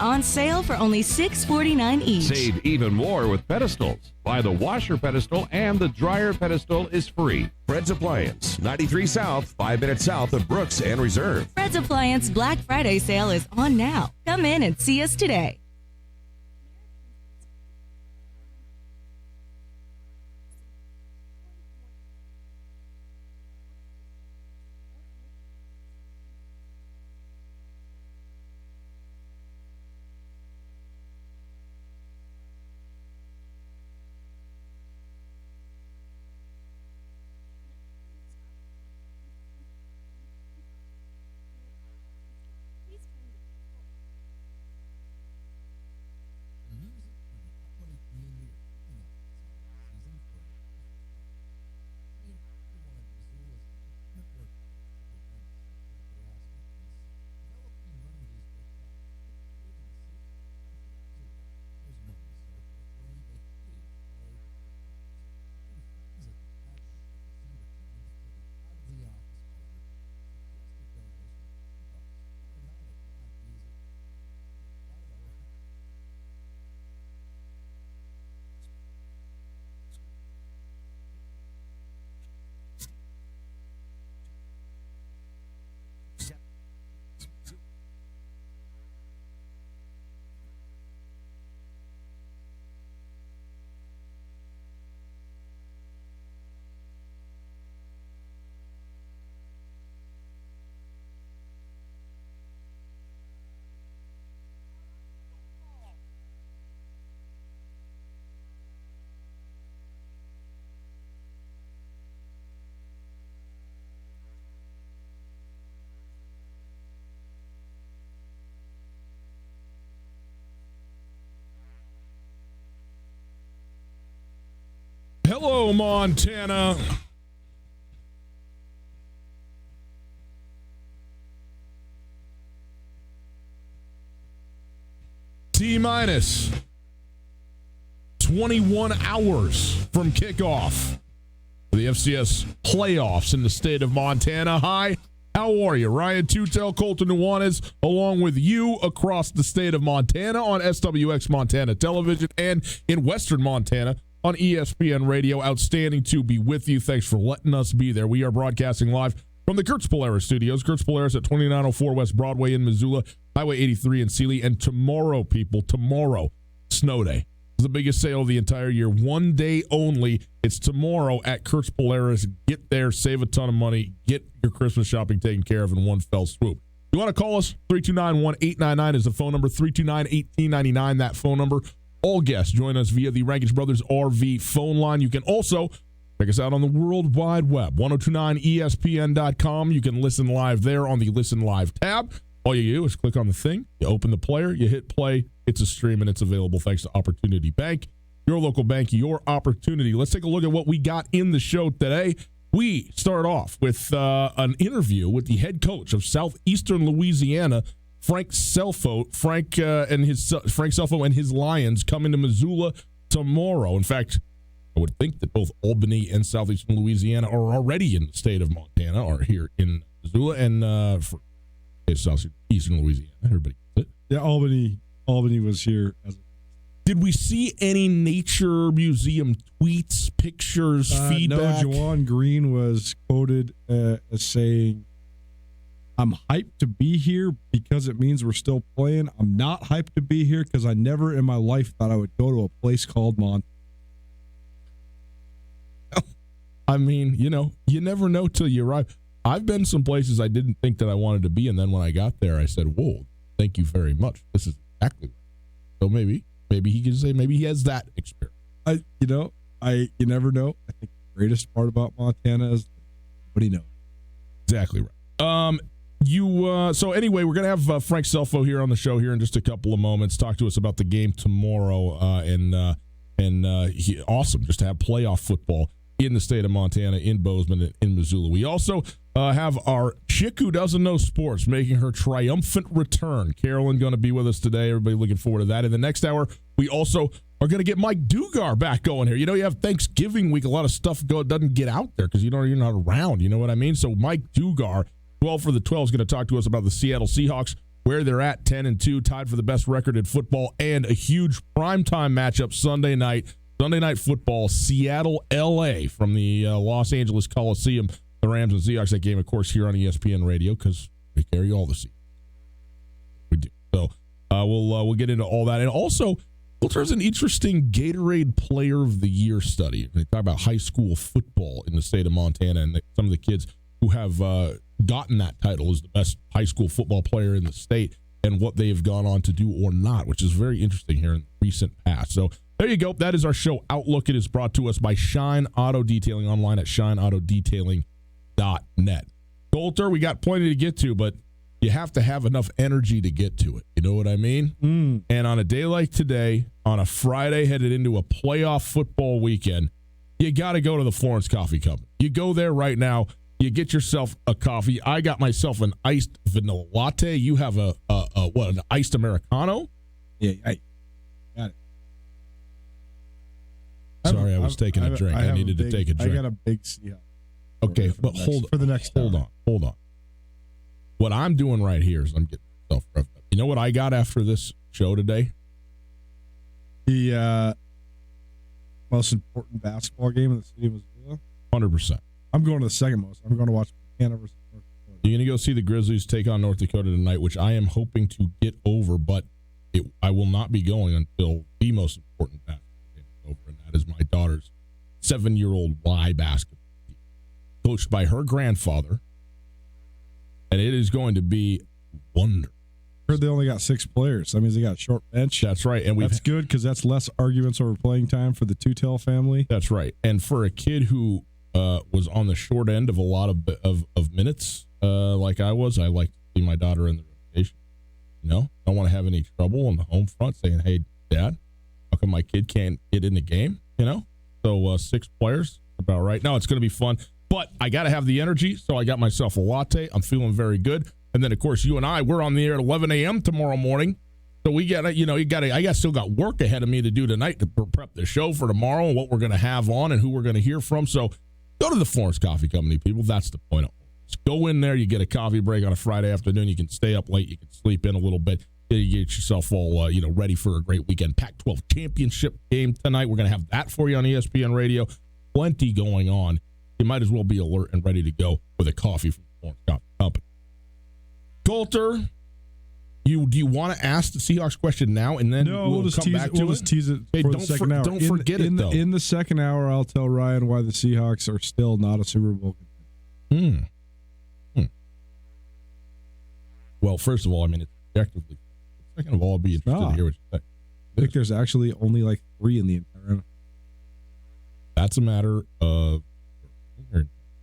on sale for only $6.49 each. Save even more with pedestals. Buy the washer pedestal and the dryer pedestal is free. Fred's Appliance, 93 South, 5 minutes south of Brooks and Reserve. Fred's Appliance Black Friday sale is on now. Come in and see us today. Hello, Montana. T-minus 21 hours from kickoff for the FCS playoffs in the state of Montana. Hi, how are you? Ryan Tootell, Colton Nuanez, along with you across the state of Montana on SWX Montana Television and in Western Montana on ESPN Radio. Outstanding to be with you. Thanks for letting us be there. We are broadcasting live from the Kurtz Polaris studios. Kurtz Polaris at 2904 West Broadway in Missoula, Highway 83 in Sealy. And tomorrow, people, tomorrow, snow day. It's the biggest sale of the entire year. One day only. It's tomorrow at Kurtz Polaris. Get there, save a ton of money, get your Christmas shopping taken care of in one fell swoop. You want to call us? 329-1899 is the phone number. 329-1899, that phone number. All guests join us via the Rankage Brothers RV phone line. You can also check us out on the World Wide Web, 1029ESPN.com. You can listen live there on the Listen Live tab. All you do is click on the thing, you open the player, you hit play, it's a stream, and it's available thanks to Opportunity Bank. Your local bank, your opportunity. Let's take a look at what we got in the show today. We start off with an interview with the head coach of Southeastern Louisiana, Frank Selfo and his Lions coming to Missoula tomorrow. In fact, I would think that both Albany and Southeastern Louisiana are already in the state of Montana, are here in Missoula, and for Southeastern Louisiana, everybody gets it. Yeah, Albany was here. Did we see any nature museum tweets, pictures, feedback? No, Juwan Green was quoted as saying, "I'm hyped to be here because it means we're still playing. I'm not hyped to be here because I never in my life thought I would go to a place called Montana." I mean, you never know till you arrive. I've been some places I didn't think that I wanted to be, and then when I got there, I said, "Whoa, thank you very much. This is exactly right." So maybe he can say maybe he has that experience. You never know. I think the greatest part about Montana is nobody knows. Exactly right. So anyway, we're gonna have Frank Selfo here on the show here in just a couple of moments. Talk to us about the game tomorrow, awesome just to have playoff football in the state of Montana, in Bozeman, and in Missoula. We also have our chick who doesn't know sports making her triumphant return. Carolyn going to be with us today. Everybody looking forward to that. In the next hour, we also are going to get Mike Dugar back going here. You have Thanksgiving week. A lot of stuff doesn't get out there because you're not around. You know what I mean? So Mike Dugar, 12 for the 12, is going to talk to us about the Seattle Seahawks, where they're at, 10-2, tied for the best record in football, and a huge primetime matchup Sunday night. Sunday Night Football, Seattle, L.A. from the Los Angeles Coliseum. The Rams and Seahawks. That game, of course, here on ESPN Radio because we carry all the seats. We do. So we'll get into all that. And also, there's an interesting Gatorade Player of the Year study. They talk about high school football in the state of Montana, and some of the kids who have gotten that title as the best high school football player in the state and what they have gone on to do or not, which is very interesting here in the recent past. So there you go. That is our show Outlook. It is brought to us by Shine Auto Detailing online at shineautodetailing.net. Coulter, we got plenty to get to, but you have to have enough energy to get to it. You know what I mean? And on a day like today, on a Friday headed into a playoff football weekend, you got to go to the Florence Coffee Company. You go there right now. You get yourself a coffee. I got myself an iced vanilla latte. You have an iced Americano? Yeah, I got it. Sorry, I was taking a drink. I needed to take a drink. I got a big Seahawks. Okay, but hold on. What I'm doing right here is I'm getting myself revved up. You know what I got after this show today? The most important basketball game in the city of Missoula? 100%. I'm going to the second most. I'm going to watch Montana versus North Dakota. You're going to go see the Grizzlies take on North Dakota tonight, which I am hoping to get over, but I will not be going until the most important basketball game is over, and that is my daughter's 7-year-old Y basketball team, coached by her grandfather, and it is going to be wonderful. I heard they only got 6 players. That means they got a short bench. That's right. And that's good because that's less arguments over playing time for the Tootell family. That's right. And for a kid who was on the short end of a lot of minutes, like I was, I like to see my daughter in the rotation. You know, don't want to have any trouble on the home front saying, hey, Dad, how come my kid can't get in the game? You know, so 6 players, about right. Now it's going to be fun, but I got to have the energy, so I got myself a latte. I'm feeling very good. And then, of course, you and I, we're on the air at 11 a.m. tomorrow morning. So we got to, I still got work ahead of me to do tonight to prep the show for tomorrow and what we're going to have on and who we're going to hear from. So go to the Florence Coffee Company, people. That's the point of all this. Go in there. You get a coffee break on a Friday afternoon. You can stay up late. You can sleep in a little bit. You get yourself all, ready for a great weekend. Pac-12 championship game tonight. We're going to have that for you on ESPN Radio. Plenty going on. You might as well be alert and ready to go with a coffee from the Florence Coffee Company. Coulter, do you want to ask the Seahawks question now and then we'll just come back to it? We'll just tease it for the second hour. Don't forget it, though. In the second hour, I'll tell Ryan why the Seahawks are still not a Super Bowl contender. Well, first of all, I mean, it's objectively. Second of all, I'd be interested to hear what you say. I think there's actually only like 3 in the entire NFL. That's a matter of.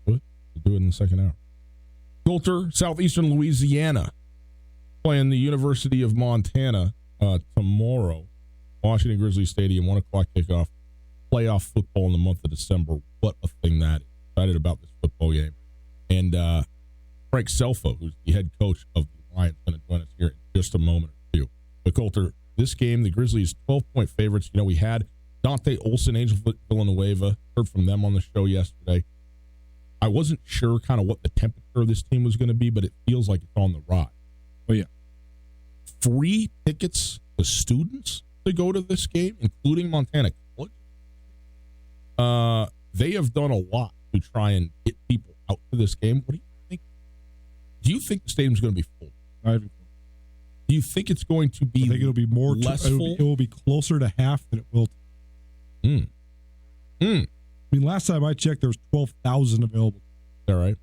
We'll do it in the second hour. Coulter, Southeastern Louisiana, playing the University of Montana tomorrow. Washington Grizzlies Stadium, 1 o'clock kickoff. Playoff football in the month of December. What a thing that is. Excited about this football game. And Frank Selfo, who's the head coach of the Lions, going to join us here in just a moment or two. But Coulter, this game, the Grizzlies 12-point favorites. We had Dante Olson, Angel Villanueva. Heard from them on the show yesterday. I wasn't sure kind of what the temperature of this team was going to be, but it feels like it's on the rise. Oh, yeah. Free tickets to students to go to this game, including Montana College. They have done a lot to try and get people out to this game. What do you think? Do you think the stadium's going to be full? Do you think it's going to be? I think it'll be more less full. It will be closer to half than it will. I mean, last time I checked, there was 12,000 available. All right.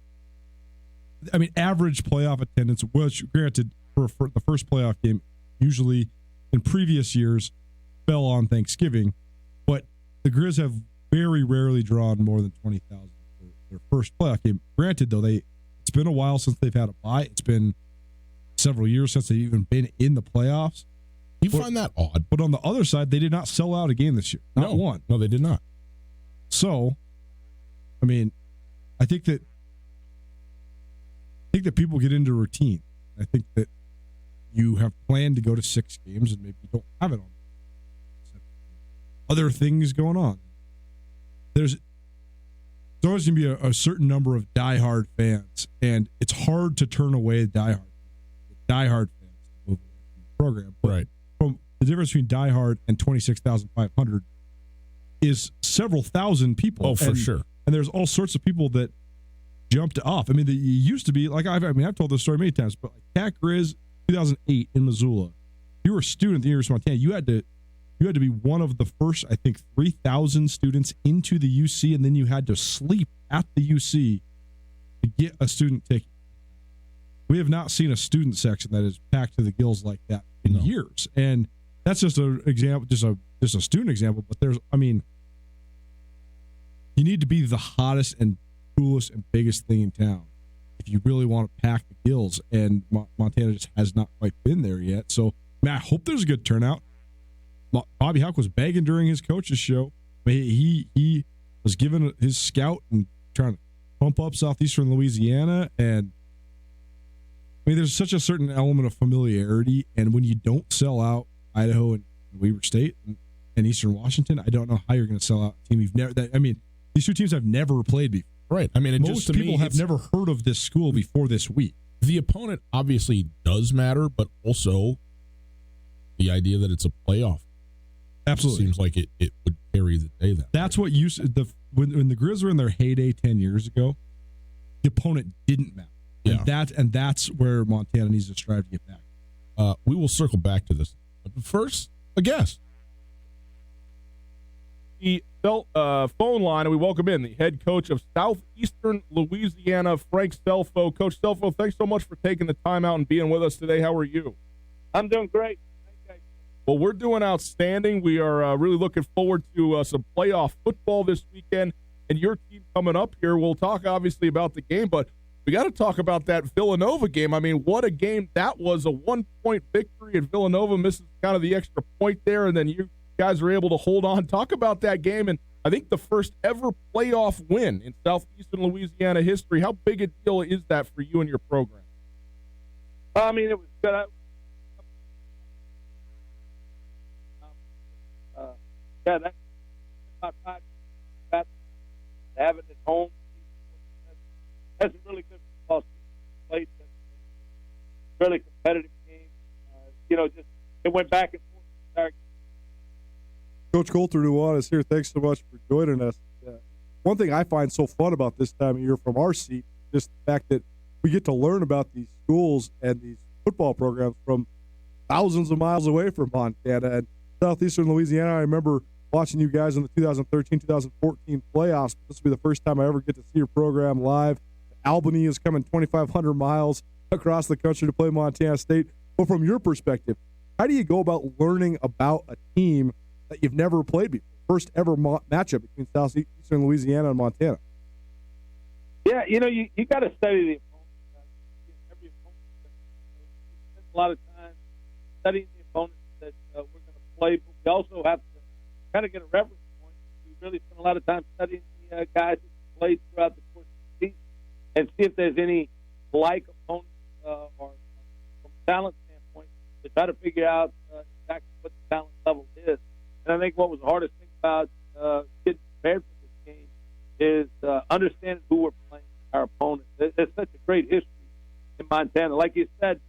I mean, average playoff attendance, which granted, for the first playoff game, usually in previous years fell on Thanksgiving, but the Grizz have very rarely drawn more than 20,000 for their first playoff game. Granted, though, it's been a while since they've had a bye. It's been several years since they've even been in the playoffs. You find that odd. But on the other side, they did not sell out a game this year. Not one. No, they did not. So, I mean, I think that people get into routine. I think that you have planned to go to 6 games and maybe you don't have it on. Other things going on. There's always going to be a certain number of diehard fans, and it's hard to turn away diehard fans. program. But Right. from the difference between diehard and 26,500 is several thousand people. Oh, for sure. And there's all sorts of people that jumped off. I mean, it used to be like I've told this story many times, but like Cat Grizz 2008 in Missoula, you were a student at the University of Montana. You had to be one of the first, I think, 3,000 students into the UC, and then you had to sleep at the UC to get a student ticket. We have not seen a student section that is packed to the gills like that in years, and that's just an example, just a student example. But you need to be the hottest and coolest and biggest thing in town if you really want to pack the gills, and Montana just has not quite been there yet. So, man, I hope there's a good turnout. Bobby Houck was begging during his coach's show. He was giving his scout and trying to pump up Southeastern Louisiana, and I mean, there's such a certain element of familiarity, and when you don't sell out Idaho and Weber State and Eastern Washington, I don't know how you're going to sell out a team you've never. These two teams have never played before. Right. I mean, Most people have never heard of this school before this week. The opponent obviously does matter, but also the idea that it's a playoff. Absolutely. Seems like it would carry the day. That's what when the Grizz were in their heyday 10 years ago, the opponent didn't matter. Yeah. And that's where Montana needs to strive to get back. We will circle back to this. But first, a guest. The phone line, and we welcome in the head coach of Southeastern Louisiana, Frank Selfo. Coach Selfo, thanks so much for taking the time out and being with us today. How are you? I'm doing great. Thank you. Well, we're doing outstanding. We are really looking forward to some playoff football this weekend, and your team coming up here. We'll talk, obviously, about the game, but we got to talk about that Villanova game. I mean, what a game that was, a 1-point victory, and Villanova misses kind of the extra point there, and then you guys are able to hold on. Talk about that game, and I think the first ever playoff win in Southeastern Louisiana history. How big a deal is that for you and your program? I mean, it was good. That's my pride. Have it at home. That's a really good football team. Played a really competitive game. Just it went back and forth. Coach Coulter Nuanez here. Thanks so much for joining us. One thing I find so fun about this time of year from our seat, just the fact that we get to learn about these schools and these football programs from thousands of miles away from Montana and Southeastern Louisiana. I remember watching you guys in the 2013-2014 playoffs. This will be the first time I ever get to see your program live. Albany is coming 2,500 miles across the country to play Montana State. But from your perspective, how do you go about learning about a team that you've never played before? First ever matchup between Southeastern Louisiana and Montana. Yeah, you got to study the opponent. Every opponent. We spend a lot of time studying the opponents that we're going to play, but we also have to kind of get a reference point. We really spend a lot of time studying the guys who played throughout the course of the season and see if there's any like opponents or from a talent standpoint to try to figure out exactly what the talent level is. And I think what was the hardest thing about getting prepared for this game is understanding who we're playing, our opponents. It's such a great history in Montana. Like you said,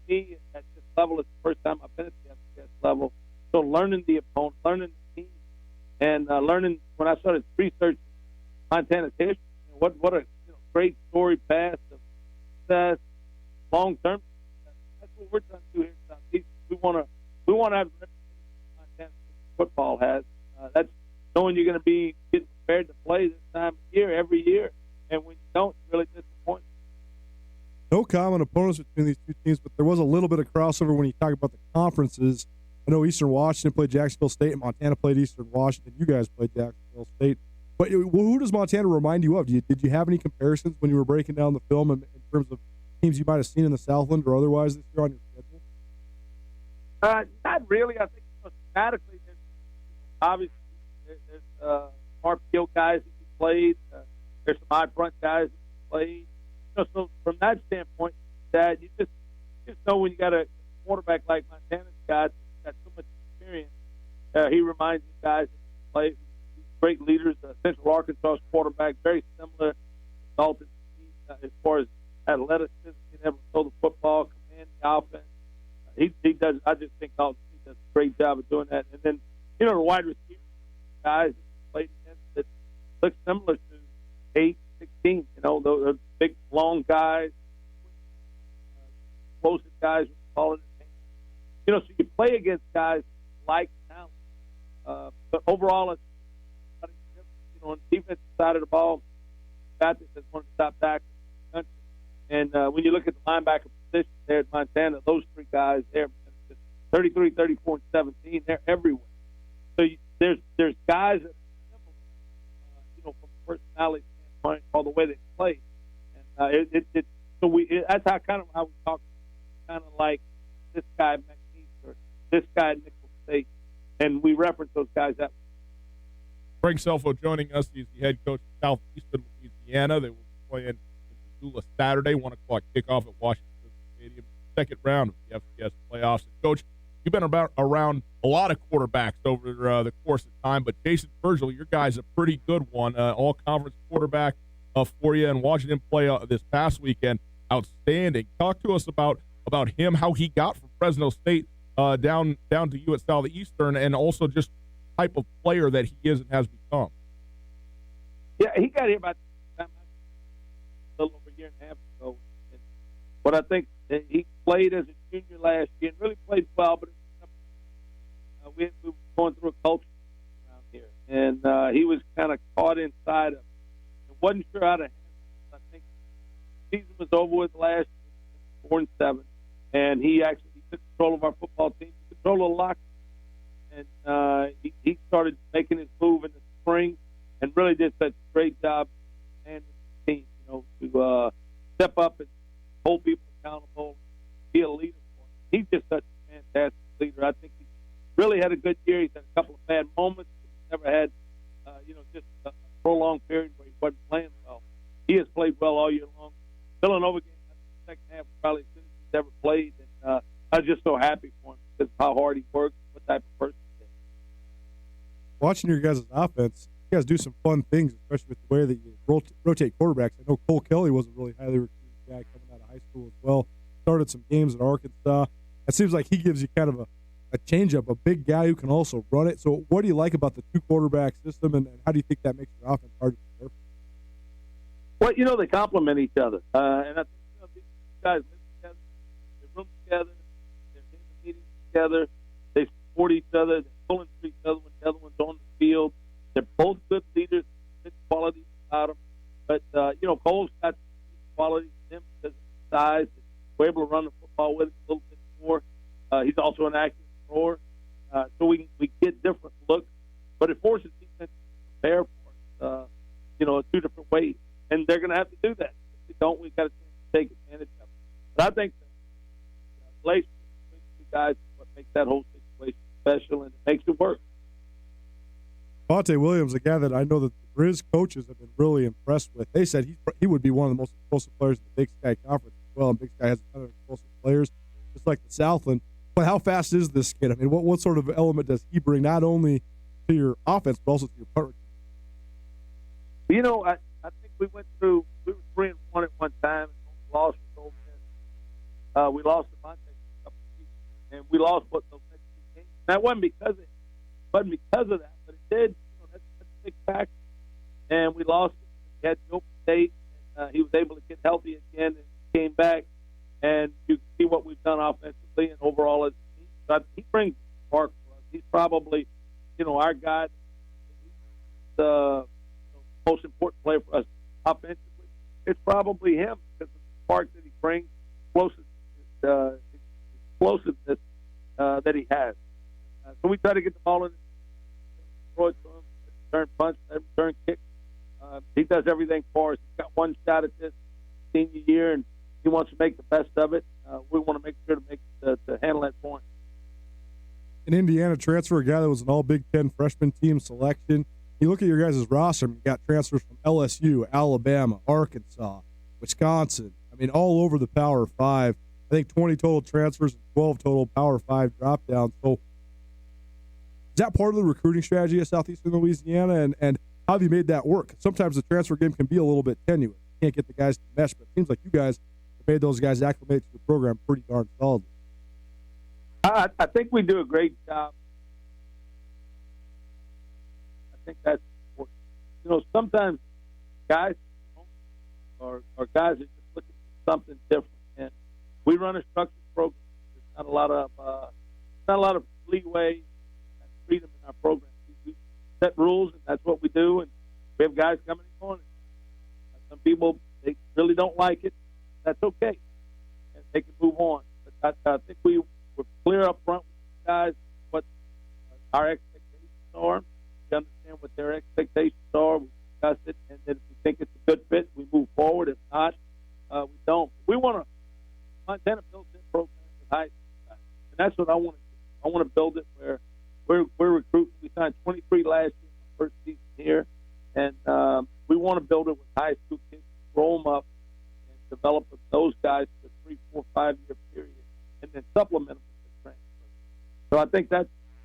me at this level is the first time I've been at the FCS level. So learning the opponent, learning the team, and learning when I started researching Montana's history, what a great story past of success, long term. That's what we're trying to do here in Southeast. We want to have the reputation Montana football has. That's knowing you're going to be getting prepared to play this time of year every year, and when you don't, it's really disappointing. No common opponents between these two teams, but there was a little bit of crossover when you talk about the conferences. I know Eastern Washington played Jacksonville State, and Montana played Eastern Washington. You guys played Jacksonville State. But who does Montana remind you of? Did you have any comparisons when you were breaking down the film in terms of teams you might have seen in the Southland or otherwise this year on your schedule? Not really. I think thematically, obviously there's Mark Gill guys that you played. There's some high front guys that you played. So from that standpoint, that you just know when you got a quarterback like Montana's got so much experience, he reminds you guys that play great leaders. Central Arkansas's quarterback, very similar to Dalton as far as athleticism, being able to throw the football, command the offense. he does. I just think he does a great job of doing that. And then, the wide receiver guys that played against that look similar to 8, 16. Those big, long guys, explosive guys with the ball in their hands. So you play against guys like talent. But overall, it's on the defensive side of the ball, Baptist is one of the top tackles in the country. And when you look at the linebacker position there at Montana, those three guys there, 33, 34, and 17, they're everywhere. So there's guys that are similar, from a personality standpoint, all the way they play. And that's how we talk, kind of like this guy at McNeese or this guy at Nicholls State, and we reference those guys that way. Frank Selfo joining us. He's the head coach of Southeastern Louisiana. They will be playing in Missoula Saturday, 1 o'clock kickoff at Washington Stadium, second round of the FCS playoffs. And Coach, you've been around a lot of quarterbacks over the course of time, but Jason Virgil, your guy's a pretty good one, all-conference quarterback for you, and watching him play this past weekend, outstanding. Talk to us about him, how he got from Fresno State down to you at Southeastern, and also just type of player that he is and has become. Yeah, he got here about a little over a year and a half ago. And what I think he played as a junior last year and really played well, but we were going through a culture around here, and he was kind of caught inside of it. And wasn't sure how to handle it. I think the season was over with last year, 4-7, and he actually took control of our football team, control of the locker. And he started making his move in the spring and really did such a great job handling the team, to step up and hold people accountable, be a leader for him. He's just such a fantastic leader. I think he really had a good year. He's had a couple of bad moments, but he's never had, just a prolonged period where he wasn't playing well. He has played well all year long. Villanova game, the second half, was probably as good as he's ever played. And I was just so happy for him because of how hard he worked, what type of person. Watching your guys' offense, you guys do some fun things, especially with the way that you rotate quarterbacks. I know Cole Kelly was a really highly recruited guy coming out of high school as well. Started some games at Arkansas. It seems like he gives you kind of a change-up, a big guy who can also run it. So what do you like about the two-quarterback system, and how do you think that makes your offense hard to prepare for? Well, they complement each other. And I think these guys live together, they room together, they're in the meetings together, they support each other, they're pulling for each other when the other one's on the field. They're both good leaders, good qualities about them. But, Cole's got qualities in him because of his size. We're able to run the football with him a little bit more. He's also an active thrower. So we get different looks. But it forces defense to prepare for us, two different ways. And they're going to have to do that. If they don't, we've got to take advantage of it. But I think the relationship between the two guys is what makes that whole situation special, and it makes it work. Monte Williams, a guy that I know that the Grizz coaches have been really impressed with. They said he would be one of the most explosive players in the Big Sky Conference as well, and Big Sky has a ton of explosive players, just like the Southland. But how fast is this kid? I mean, what sort of element does he bring not only to your offense but also to your punt return? I think we were 3-1 at one time and lost with Ole Miss. We lost to Monte a couple of weeks, and we lost those next two games. That wasn't because of that, but it did. That's a big factor. And we lost. We had Open State, and he was able to get healthy again and came back. And you can see what we've done offensively and overall as a team. But he brings spark for us. He's probably, our guy. He's the most important player for us offensively. It's probably him because of the spark that he brings, explosiveness that he has. So we try to get the ball in, throw it to him, return punch, return kick. He does everything for us. He's got one shot at this senior year, and he wants to make the best of it. We want to make sure to handle that point. An Indiana transfer, a guy that was an all Big Ten freshman team selection. You look at your guys' roster, you got transfers from LSU, Alabama, Arkansas, Wisconsin. I mean, all over the Power 5. I think 20 total transfers and 12 total Power 5 drop-downs. So is that part of the recruiting strategy at Southeastern Louisiana, and how have you made that work? Sometimes the transfer game can be a little bit tenuous. You can't get the guys to mesh, but it seems like you guys have made those guys acclimate to the program pretty darn solidly. I think we do a great job. I think that's important. You know, sometimes guys or guys are just looking for something different, and we run a structured program. There's not a lot of leeway and freedom in our program. We set rules, and that's what we do. And we have guys coming and going. Some people, they really don't like it. That's okay, and they can move on. But I think we're clear up front with the guys what our expectations are. We understand what their expectations are. We discuss it, and then if we think it's a good fit, we move forward. If not, we don't. We want to Montana built-in programs with high school guys, and that's what I want to do. I want to build it where we're recruiting. We signed 23 last year, my first season here, and we want to build it with high school kids, roll them up, and develop those guys for a 3, 4, 5 year period, and then supplement them with the transfer. So I think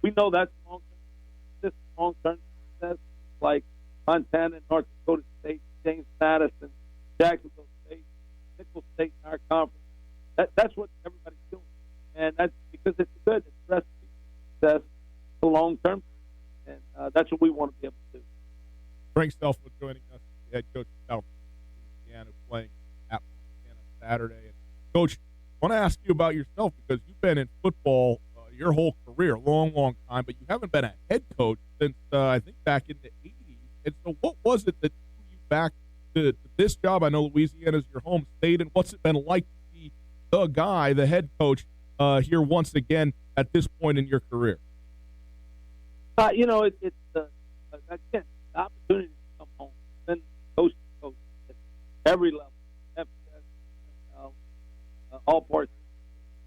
we know that's long-term success, like Montana and North Dakota State, James Madison, Jacksonville State, Nicholls State in our conference. That's what everybody's doing, and that's because it's good. It's recipe for success for long-term, and that's what we want to be able to do. Frank Stelfo joining us, the head coach of South Louisiana, playing at Montana Saturday. And Coach, I want to ask you about yourself because you've been in football your whole career, long time, but you haven't been a head coach since I think back in the 80s. And so what was it that drew you back to this job? I know Louisiana is your home state, and what's it been like to be the head coach here once again at this point in your career? You know, it's again, the opportunity to come home, then coach to coach at every level, FCS, all parts of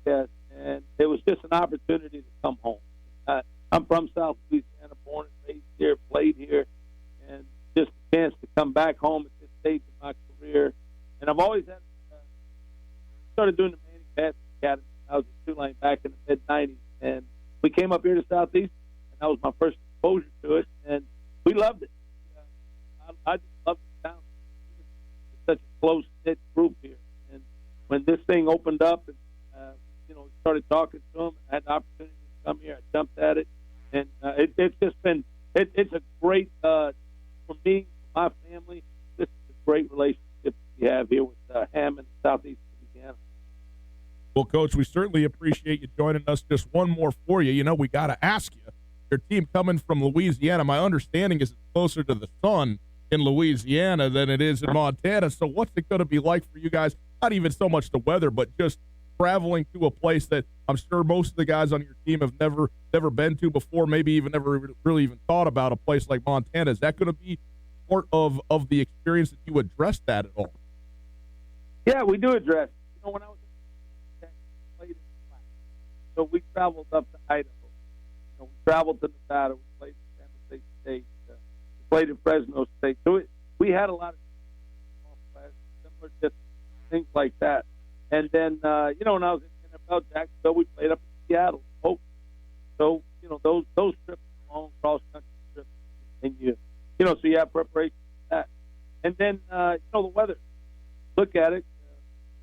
the and it was just an opportunity to come home. I'm from South Louisiana, born and raised here, played here, and just a chance to come back home at this stage of my career. And I've always had started doing the Manning Pass Academy. I was at Tulane back in the mid-'90s, and we came up here to Southeast, and that was my first exposure to it, and we loved it. I just loved the town. It's such a close-knit group here. And when this thing opened up and started talking to them, I had the opportunity to come here. I jumped at it, and it's just been it's a great for me, for my family. This is a great relationship we have here with Hammond, Southeast Louisiana. Well, Coach, we certainly appreciate you joining us. Just one more for you. You know, we got to ask you, your team coming from Louisiana, my understanding is it's closer to the sun in Louisiana than it is in Montana. So what's it going to be like for you guys? Not even so much the weather, but just traveling to a place that I'm sure most of the guys on your team have never been to before, maybe even never really even thought about a place like Montana. Is that going to be part of the experience that you address that at all? Yeah, we do address. You know, when I was in played in class, so we traveled up to Idaho. You know, we traveled to Nevada. We played in San Jose State. We played in Fresno State. So we had a lot of similar things like that. And then, when I was in NFL Jacksonville, we played up in Seattle. So, those trips, long cross-country trips, and so you have preparation for that. And then, the weather. Look at it.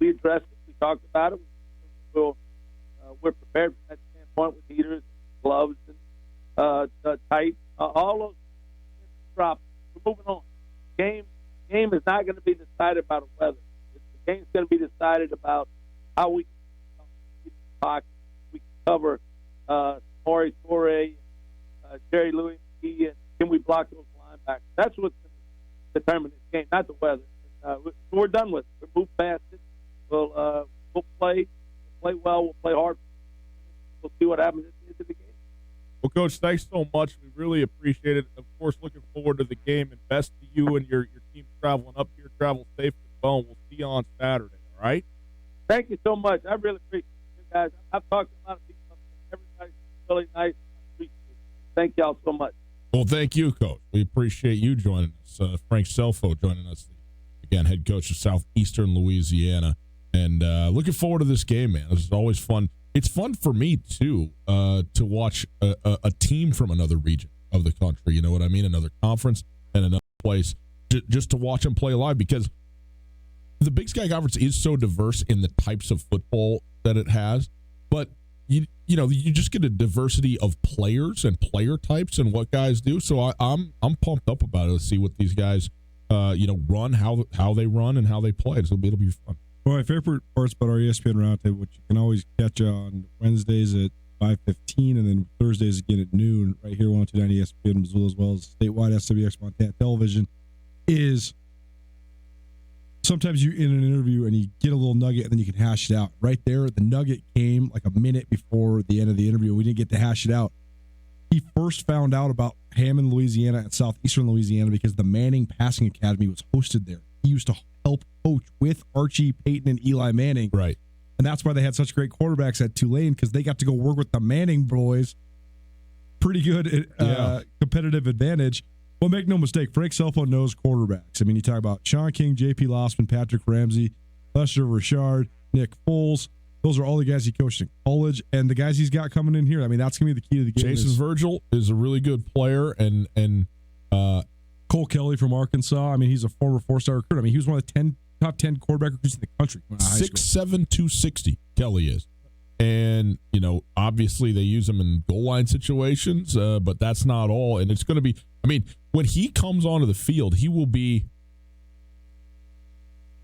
We addressed it. We talked about it. We're prepared from that standpoint with heaters, gloves, and tights. All those drops. We're moving on. Game is not going to be decided by the weather. The game's going to be decided about how we can pocket. We can cover Maury Torre, Jerry Louis McGee, and can we block those linebackers? That's what's going to determine this game, not the weather. We're done with it. We'll move past it. We'll play. We'll play well. We'll play hard. We'll see what happens at the end of the game. Well, Coach, thanks so much. We really appreciate it. Of course, looking forward to the game, and best to you and your team traveling up here. Travel safe and well. We'll see you on Saturday, all right? Thank you so much. I really appreciate you guys. I've talked to a lot of people. Everybody's really nice. I appreciate it. Thank y'all so much. Well, thank you, Coach. We appreciate you joining us. Frank Stelfo joining us, again, head coach of Southeastern Louisiana. And looking forward to this game, man. This is always fun. It's fun for me, too, to watch a team from another region of the country. You know what I mean? Another conference and another place, just to watch them play live, because the Big Sky Conference is so diverse in the types of football that it has. But you just get a diversity of players and player types and what guys do. So I'm pumped up about it to see what these guys run, how they run and how they play. So it'll be fun. Well, my favorite parts about our ESPN Roundtable, which you can always catch on Wednesdays at 5:15 and then Thursdays again at noon, right here 102.9 ESPN Missoula, as well as statewide SWX Montana Television, is sometimes you in an interview and you get a little nugget and then you can hash it out. Right there, the nugget came like a minute before the end of the interview. We didn't get to hash it out. He first found out about Hammond, Louisiana and southeastern Louisiana because the Manning Passing Academy was hosted there. He used to help coach with Archie, Peyton, and Eli Manning. Right. And that's why they had such great quarterbacks at Tulane, because they got to go work with the Manning boys. Pretty good competitive advantage. Well, make no mistake, Frank Selfo knows quarterbacks. I mean, you talk about Sean King, J.P. Lossman, Patrick Ramsey, Lester Richard, Nick Foles. Those are all the guys he coached in college, and the guys he's got coming in here. I mean, that's going to be the key to the game. Jason Virgil is a really good player, and Cole Kelly from Arkansas. I mean, he's a former 4-star recruit. I mean, he was one of the top 10 quarterback recruits in the country. 6'7", 260, Kelly is. And, obviously they use him in goal line situations, but that's not all. And it's going to be, when he comes onto the field, he won't be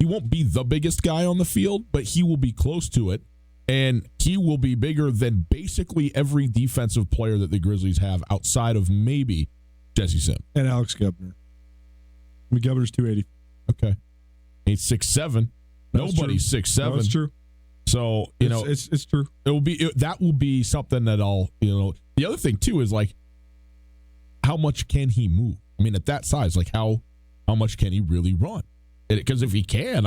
the biggest guy on the field, but he will be close to it. And he will be bigger than basically every defensive player that the Grizzlies have outside of maybe Jesse Sims. And Alex Gubner. Gubner's 280. Okay. He's 6'7". Nobody's 6'7". No, that's true. So, it's true. That will be something that the other thing too is like, how much can he move? I mean, at that size, like how much can he really run? Because if he can,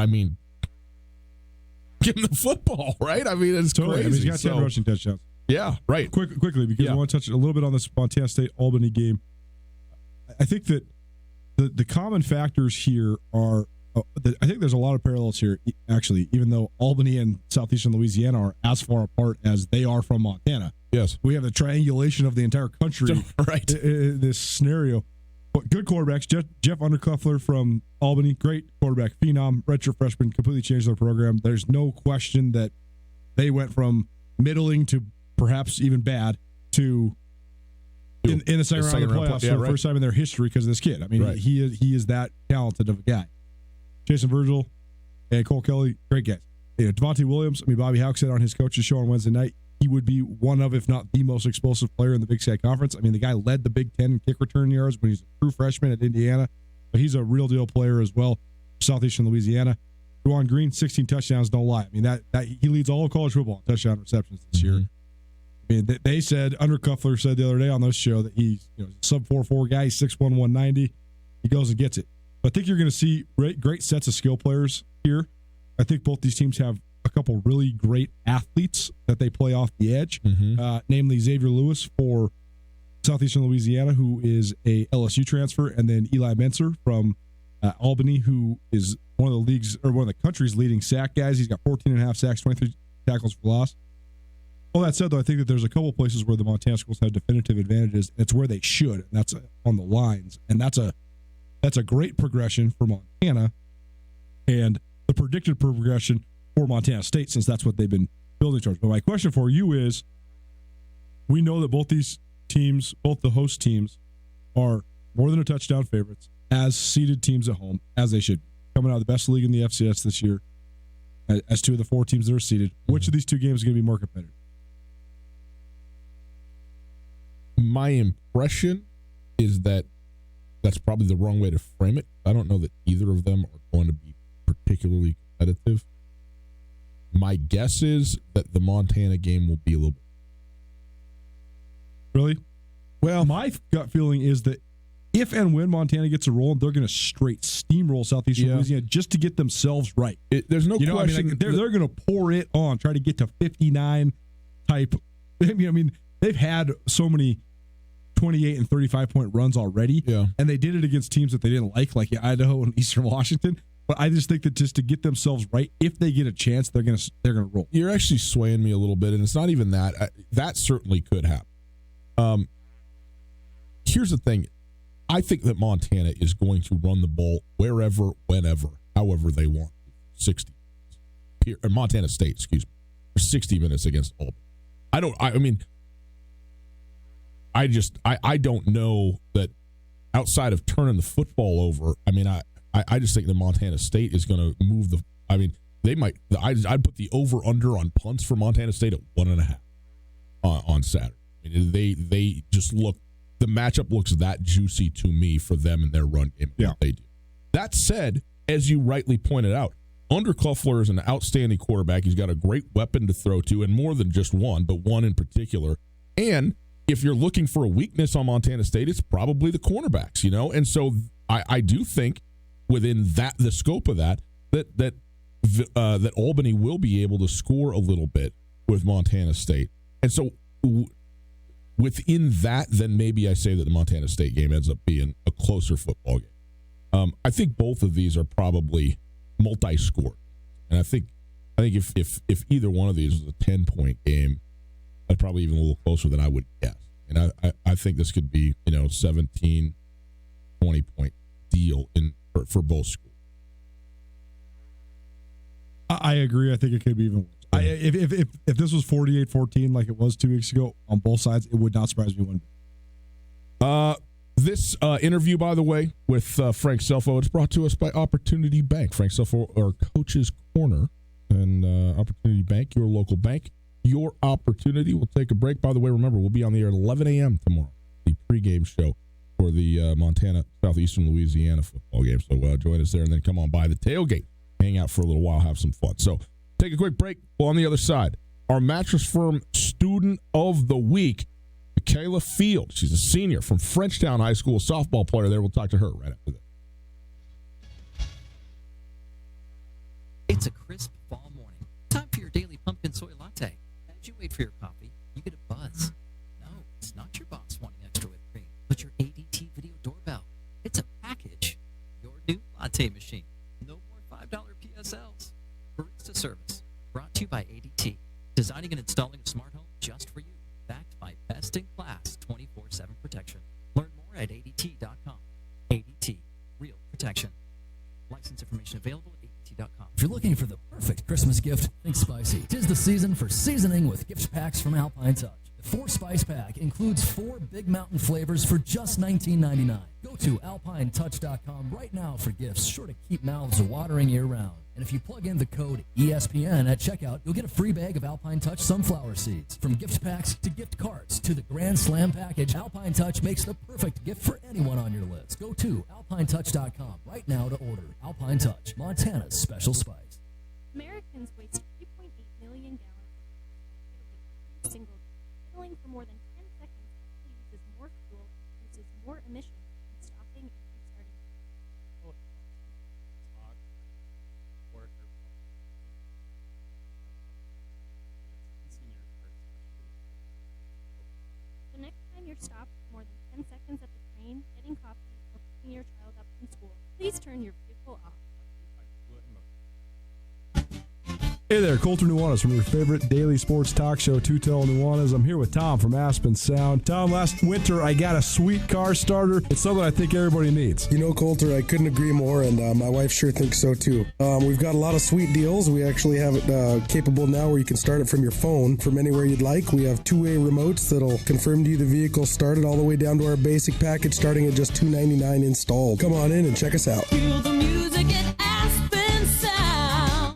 give him the football, right? I mean, it's totally crazy. He's got 10 rushing touchdowns. Yeah, right. Quickly, because I want to touch a little bit on this Montana State-Albany game. I think that the common factors here are, I think there's a lot of parallels here, actually, even though Albany and southeastern Louisiana are as far apart as they are from Montana. Yes. We have the triangulation of the entire country right. in this scenario. But good quarterbacks. Jeff Undercuffler from Albany, great quarterback, phenom, redshirt freshman, completely changed their program. There's no question that they went from middling to perhaps even bad to in the second round of the playoffs for the first time in their history because of this kid. I mean, he is that talented of a guy. Jason Virgil and Cole Kelly, great guys. Devontae Williams, Bobby Houck said on his coach's show on Wednesday night, he would be one of, if not the most explosive player in the Big Sky Conference. The guy led the Big Ten in kick return yards when he's a true freshman at Indiana. But he's a real deal player as well. Southeastern Louisiana. Juwan Green, 16 touchdowns, don't lie. That he leads all of college football in touchdown receptions this year. They said, Undercuffler said the other day on this show that he's a sub 4.4 guy. He's 6'1", 190. He goes and gets it. But I think you're going to see great sets of skill players here. I think both these teams have a couple really great athletes that they play off the edge, namely Xavier Lewis for Southeastern Louisiana, who is a LSU transfer, and then Eli Menser from Albany, who is one of the country's leading sack guys. He's got 14.5 sacks, 23 tackles for loss. All that said, though, I think that there's a couple places where the Montana schools have definitive advantages, and it's where they should, and that's on the lines. And that's a great progression for Montana, and the predicted progression for Montana State, since that's what they've been building towards. But my question for you is, we know that both these teams, both the host teams, are more than a touchdown favorites as seeded teams at home, as they should be. Coming out of the best league in the FCS this year, as two of the four teams that are seeded. Which of these two games is going to be more competitive? My impression is that that's probably the wrong way to frame it. I don't know that either of them are going to be particularly competitive. My guess is that the Montana game will be a little bit. Really? Well, my gut feeling is that if and when Montana gets a roll, they're going to straight steamroll Southeastern Louisiana just to get themselves right. There's no question. They're going to pour it on, try to get to 59 type. They've had so many 28 and 35-point runs already, and they did it against teams that they didn't like Idaho and Eastern Washington. But I just think that just to get themselves right, if they get a chance, they're gonna roll. You're actually swaying me a little bit, and it's not even that. That certainly could happen. Here's the thing: I think that Montana is going to run the ball wherever, whenever, however they want. 60, Montana State, excuse me, for 60 minutes against Albany. I don't know that outside of turning the football over. I mean, I just think that Montana State is going to move the. I mean, they might. I'd put the over under on punts for Montana State at 1.5 on Saturday. I mean, they just look. The matchup looks that juicy to me for them and their run game. Yeah, they do. That said, as you rightly pointed out, Undercluffler is an outstanding quarterback. He's got a great weapon to throw to, and more than just one, but one in particular. And if you're looking for a weakness on Montana State, it's probably the cornerbacks, you know. And so I do think within the scope of that Albany will be able to score a little bit with Montana State. And so within that, then maybe I say that the Montana State game ends up being a closer football game. I think both of these are probably multi-score, and I think if either one of these was a 10-point game, I'd probably even a little closer than I would guess. And I think this could be 17, 20-point deal for both schools. I agree. I think it could be even worse. If this was 48-14 like it was 2 weeks ago on both sides, it would not surprise me one bit. This interview, by the way, with Frank Selfo, it's brought to us by Opportunity Bank. Frank Selfo, our Coach's Corner, and Opportunity Bank, your local bank, your opportunity. We'll take a break. By the way, remember, we'll be on the air at 11 a.m. tomorrow, the pregame show for the Montana Southeastern Louisiana football game. So join us there, and then come on by the tailgate, hang out for a little while, have some fun. So take a quick break. Well, on the other side, our Mattress Firm Student of the Week, Michaela Field. She's a senior from Frenchtown High School, softball player there. We'll talk to her right after this. It's a crisp fall morning. Time for your daily pumpkin soy latte. As you wait for your coffee, you get a buzz. No, it's not your boss wanting extra whipped cream, but your ADT video doorbell. It's a package. Your new latte machine. No more $5 PSLs. Barista service. Brought to you by ADT. Designing and installing a smart home just for you. Backed by best-in-class 24/7 protection. Learn more at ADT.com. ADT. Real protection. License information available at ADT.com. If you're looking for the perfect Christmas gift, think spicy. 'Tis the season for seasoning with gift packs from Alpine Touch. The 4-spice pack includes 4 Big Mountain flavors for just $19.99. Go to alpinetouch.com right now for gifts sure to keep mouths watering year-round. And if you plug in the code ESPN at checkout, you'll get a free bag of Alpine Touch sunflower seeds. From gift packs to gift cards to the Grand Slam package, Alpine Touch makes the perfect gift for anyone on your list. Go to alpinetouch.com right now to order. Alpine Touch, Montana's special spice. Americans waste 3.8 million gallons of single day. Idling for more than 10 seconds actually uses more fuel and produces more emissions than stopping and restarting. The next time you're stopped for more than 10 seconds at the train, getting coffee, or picking your child up from school, please turn your vehicle off. Hey there, Colter Nuanez from your favorite daily sports talk show, Tootell Nuanez. I'm here with Tom from Aspen Sound. Tom, last winter I got a sweet car starter. It's something I think everybody needs. You know, Colter, I couldn't agree more, and my wife sure thinks so too. We've got a lot of sweet deals. We actually have it capable now where you can start it from your phone from anywhere you'd like. We have 2-way remotes that'll confirm to you the vehicle started all the way down to our basic package starting at just $299 installed. Come on in and check us out. Feel the music at Aspen Sound.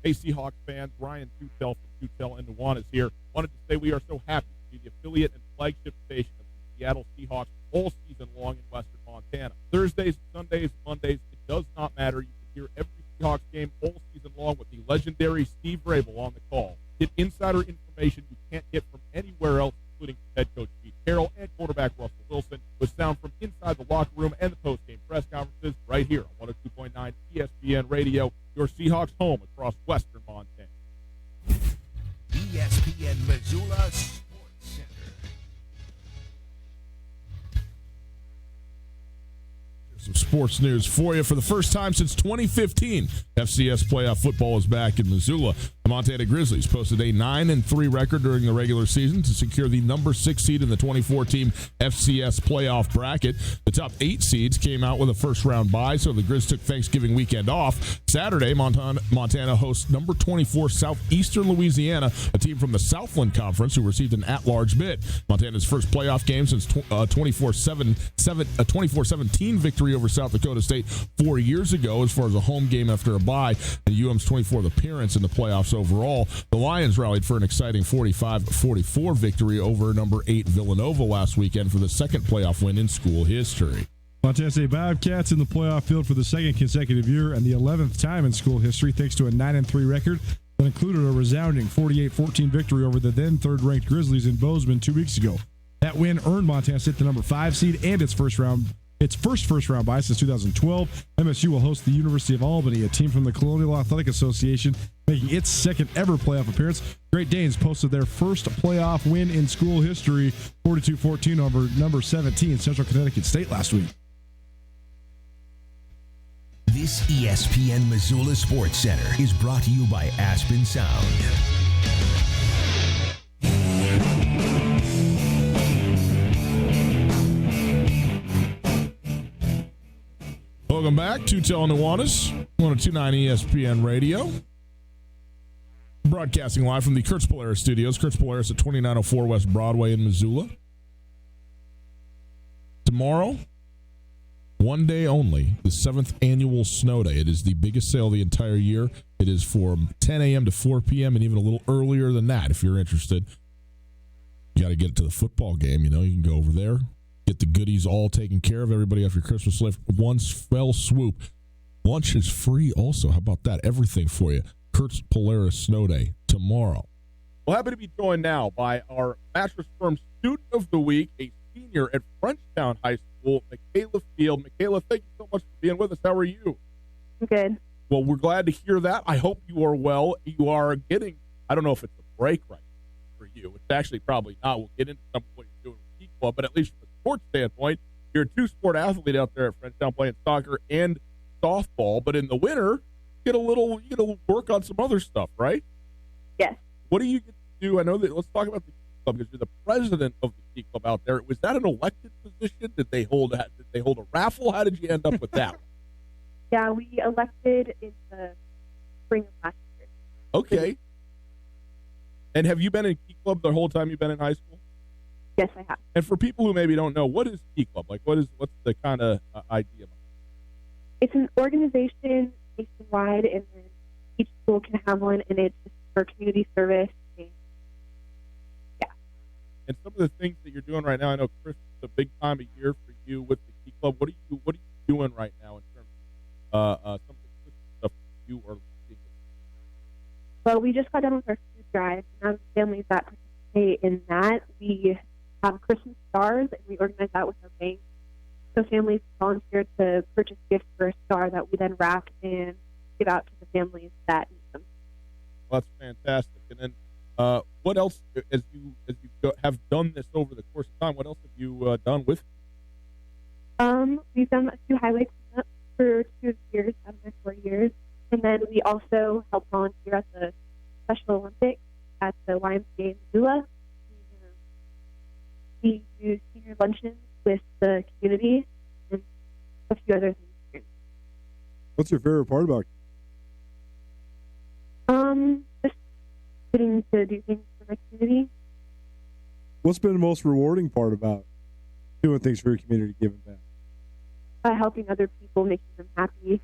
Hey, Seahawks fans, Ryan Tootell from Tootell and Nuanez here. Wanted to say we are so happy to be the affiliate and flagship station of the Seattle Seahawks all season long in western Montana. Thursdays, Sundays, Mondays, it does not matter. You can hear every Seahawks game all season long with the legendary Steve Vrabel on the call. Get insider information you can't get from anywhere else, including head coach Pete Carroll and quarterback Russell Wilson, with sound from inside the locker room and the post-game press conferences right here on 102.9 ESPN Radio, your Seahawks home across western Montana. ESPN Missoula Some sports news for you. For the first time since 2015, FCS playoff football is back in Missoula. The Montana Grizzlies posted a 9-3 record during the regular season to secure the number 6 seed in the 24-team FCS playoff bracket. The top 8 seeds came out with a first-round bye, so the Grizz took Thanksgiving weekend off. Saturday, Montana hosts number 24 Southeastern Louisiana, a team from the Southland Conference who received an at-large bid. Montana's first playoff game since 24-17 victory over South Dakota State 4 years ago as far as a home game after a bye, and UM's 24th appearance in the playoffs overall. The Lions rallied for an exciting 45-44 victory over number 8 Villanova last weekend for the second playoff win in school history. Montana State Bobcats in the playoff field for the second consecutive year and the 11th time in school history thanks to a 9-3 record that included a resounding 48-14 victory over the then third-ranked Grizzlies in Bozeman 2 weeks ago. That win earned Montana State the number 5 seed and its first first-round bye since 2012. MSU will host the University of Albany, a team from the Colonial Athletic Association, making its second ever playoff appearance. Great Danes posted their first playoff win in school history, 42-14 over number 17 Central Connecticut State last week. This ESPN Missoula Sports Center is brought to you by Aspen Sound. Welcome back. Tootell and Nuanez, 102.9 ESPN Radio. Broadcasting live from the Kurtz Polaris Studios. Kurtz Polaris at 2904 West Broadway in Missoula. Tomorrow, one day only, the 7th annual Snow Day. It is the biggest sale of the entire year. It is from 10 a.m. to 4 p.m. and even a little earlier than that if you're interested. You got to get to the football game. You can go over there. Get the goodies all taken care of. Everybody off your Christmas list. One fell swoop. Lunch is free also. How about that? Everything for you. Kurtz Polaris Snow Day tomorrow. Well, happy to be joined now by our Mattress Firm Student of the Week, a senior at Frenchtown High School, Michaela Field. Michaela, thank you so much for being with us. How are you? I'm good. Well, we're glad to hear that. I hope you are well. You are getting, I don't know if it's a break right now for you. It's actually probably not. We'll get into some of what you're doing with Key Club, but at least from a sports standpoint, you're a two-sport athlete out there at Frenchtown playing soccer and softball, but in the winter, you get a work on some other stuff, right? Yes. What do you get to do? I know that, let's talk about the Key Club because you're the president of the Key Club out there. Was that an elected position? Did they hold a raffle? How did you end up with that? Yeah, we elected in the spring of last year. Okay. And have you been in Key Club the whole time you've been in high school? Yes, I have. And for people who maybe don't know, what is Key Club? Like, what's the kind of idea behind it? It's an organization nationwide, and then each school can have one, and it's just for community service. And, yeah. And some of the things that you're doing right now, I know Christmas is a big time of year for you with the Key Club. What are you doing right now in terms of some of the Christmas stuff you are doing? Well, we just got done with our food drive, and as families that participate in that, we have Christmas stars, and we organize that with our bank. So families volunteer to purchase gifts for a star that we then wrap and give out to the families that need them. Well, that's fantastic. And then, what else, as you have done this over the course of time, what else have you done with? We've done a few highlights for 2 years out of my 4 years, and then we also help volunteer at the Special Olympics at the YMCA in Missoula. We do senior luncheons with the community and a few other things. What's your favorite part about it? Just getting to do things for my community. What's been the most rewarding part about doing things for your community, giving back? Helping other people, making them happy.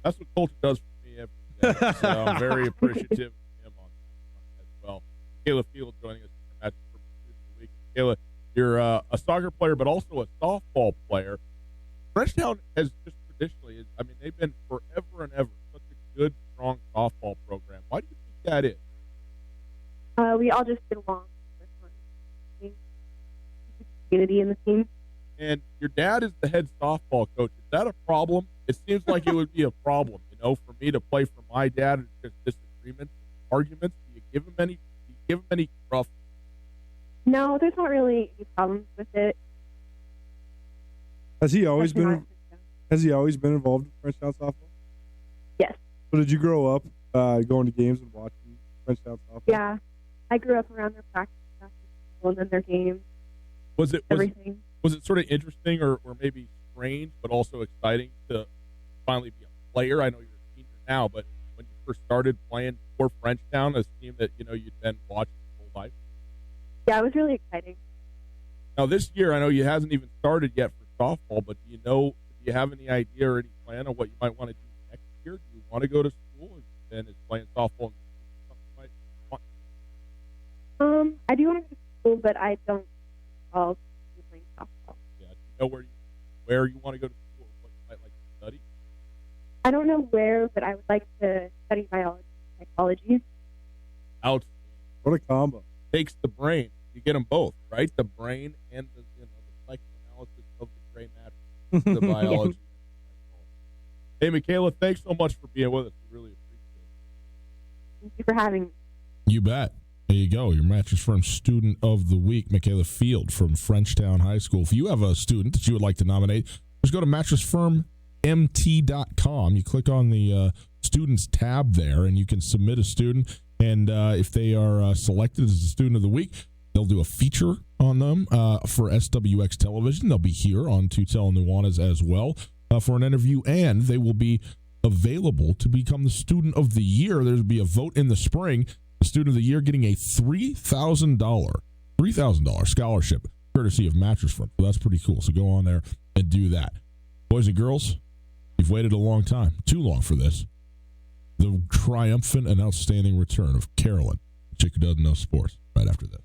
That's what Colton does for me every day. So I'm very appreciative of him on that as well. Michaela Field joining us for Match for the Week. Michaela, you're a soccer player, but also a softball player. Frenchtown has just traditionally, they've been forever and ever such a good, strong softball program. Why do you think that is? We all just get along with the community and the team. And your dad is the head softball coach. Is that a problem? It seems like it would be a problem, for me to play for my dad. And there's disagreements, arguments. Do you give him any rough? No, there's not really any problems with it. Has he always especially been? Has he always been involved in Frenchtown softball? Yes. So did you grow up going to games and watching Frenchtown softball? Yeah. I grew up around their practice after school and then their games. Was it everything? Was it sort of interesting or maybe strange, but also exciting to finally be a player? I know you're a senior now, but when you first started playing for Frenchtown, a team that you'd been watching your whole life. Yeah, it was really exciting. Now this year, I know you hasn't even started yet for softball, but do you have any idea or any plan on what you might want to do next year? Do you want to go to school and is playing softball something you might want? I do want to go to school, but I don't involve in playing softball. Yeah, do you know where you want to go to school, what you might like to study? I don't know where, but I would like to study biology and psychology. Out. What a combo. Takes the brain. You get them both, right? The brain and the psychoanalysis of the gray matter, the biology. Hey, Michaela, thanks so much for being with us. We really appreciate it. Thank you for having me. You bet. There you go. Your Mattress Firm Student of the Week, Michaela Field from Frenchtown High School. If you have a student that you would like to nominate, just go to mattressfirmmt.com. You click on the students tab there, and you can submit a student. And if they are selected as a Student of the Week, they'll do a feature on them for SWX Television. They'll be here on Tootell and Nuanez as well for an interview, and they will be available to become the Student of the Year. There'll be a vote in the spring. The Student of the Year getting a $3,000 scholarship courtesy of Mattress Firm. So that's pretty cool. So go on there and do that. Boys and girls, you've waited a long time, too long for this. The triumphant and outstanding return of Carolyn, the chick who doesn't know sports, right after this.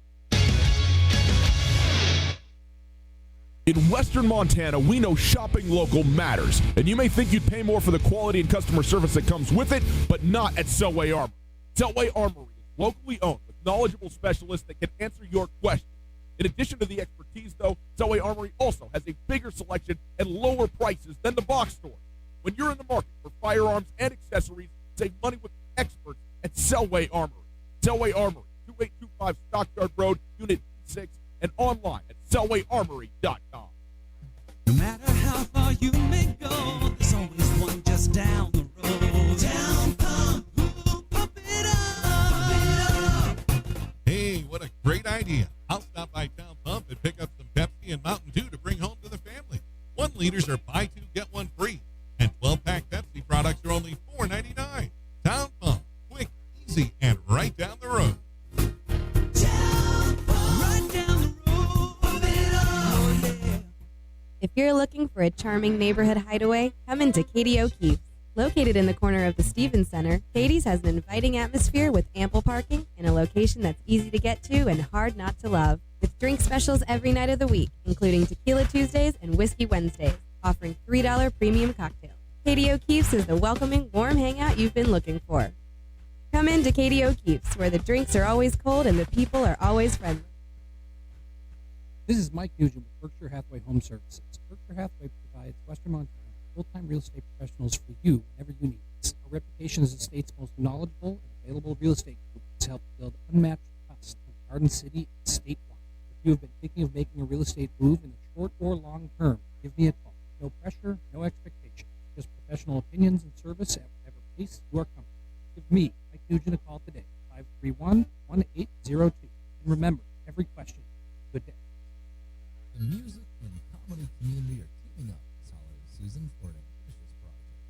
In Western Montana, we know shopping local matters, and you may think you'd pay more for the quality and customer service that comes with it, but not at Selway Armory. Selway Armory is locally owned with knowledgeable specialists that can answer your questions. In addition to the expertise, though, Selway Armory also has a bigger selection and lower prices than the box store. When you're in the market for firearms and accessories, save money with experts at Selway Armory. Selway Armory, 2825 Stockyard Road, Unit 6, and online at SelwayArmory.com. No matter how far you may go, there's always one just down the road. Town Pump, pump it up. Hey, what a great idea. I'll stop by Town Pump and pick up some Pepsi and Mountain Dew to bring home to the family. 1 liters are buy two, get one free. And 12-pack Pepsi products are only $4.99. Town Pump, quick, easy, and right down the road. If you're looking for a charming neighborhood hideaway, come into Katie O'Keefe's. Located in the corner of the Stevens Center, Katie's has an inviting atmosphere with ample parking in a location that's easy to get to and hard not to love. With drink specials every night of the week, including Tequila Tuesdays and Whiskey Wednesdays, offering $3 premium cocktails. Katie O'Keefe's is the welcoming, warm hangout you've been looking for. Come in to Katie O'Keefe's, where the drinks are always cold and the people are always friendly. This is Mike Nugent with Berkshire Hathaway Home Services. Berkshire Hathaway provides Western Montana full-time real estate professionals for you whenever you need us. Our reputation as the state's most knowledgeable and available real estate group has helped build unmatched trust in Garden City and statewide. If you have been thinking of making a real estate move in the short or long term, give me a call. No pressure, no expectation. Just professional opinions and service at whatever pace you are comfortable. Give me, Mike Nugent, a call today, 531-1802. And remember, every question, good day. The music and comedy community are teaming up this holiday season for an ambitious project to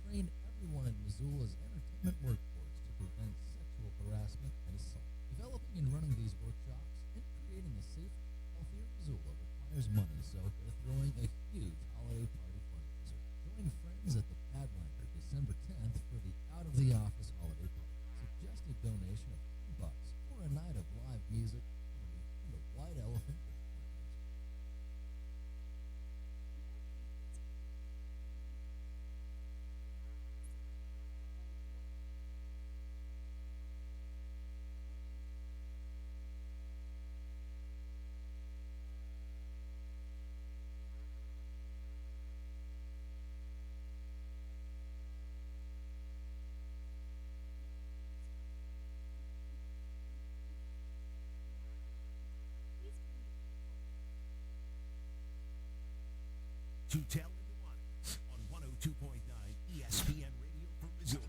train everyone in Missoula's entertainment workforce to prevent sexual harassment and assault. Developing and running these workshops and creating a safer, healthier Missoula requires money, so they're throwing a huge holiday party fundraiser. Join friends at the Badlander December 10th for the Out of the Office holiday party. Suggested donation of $10 for a night of live music, comedy, and the White Elephant. Tootell and Nuanez on 102.9 ESPN Radio for Missoula.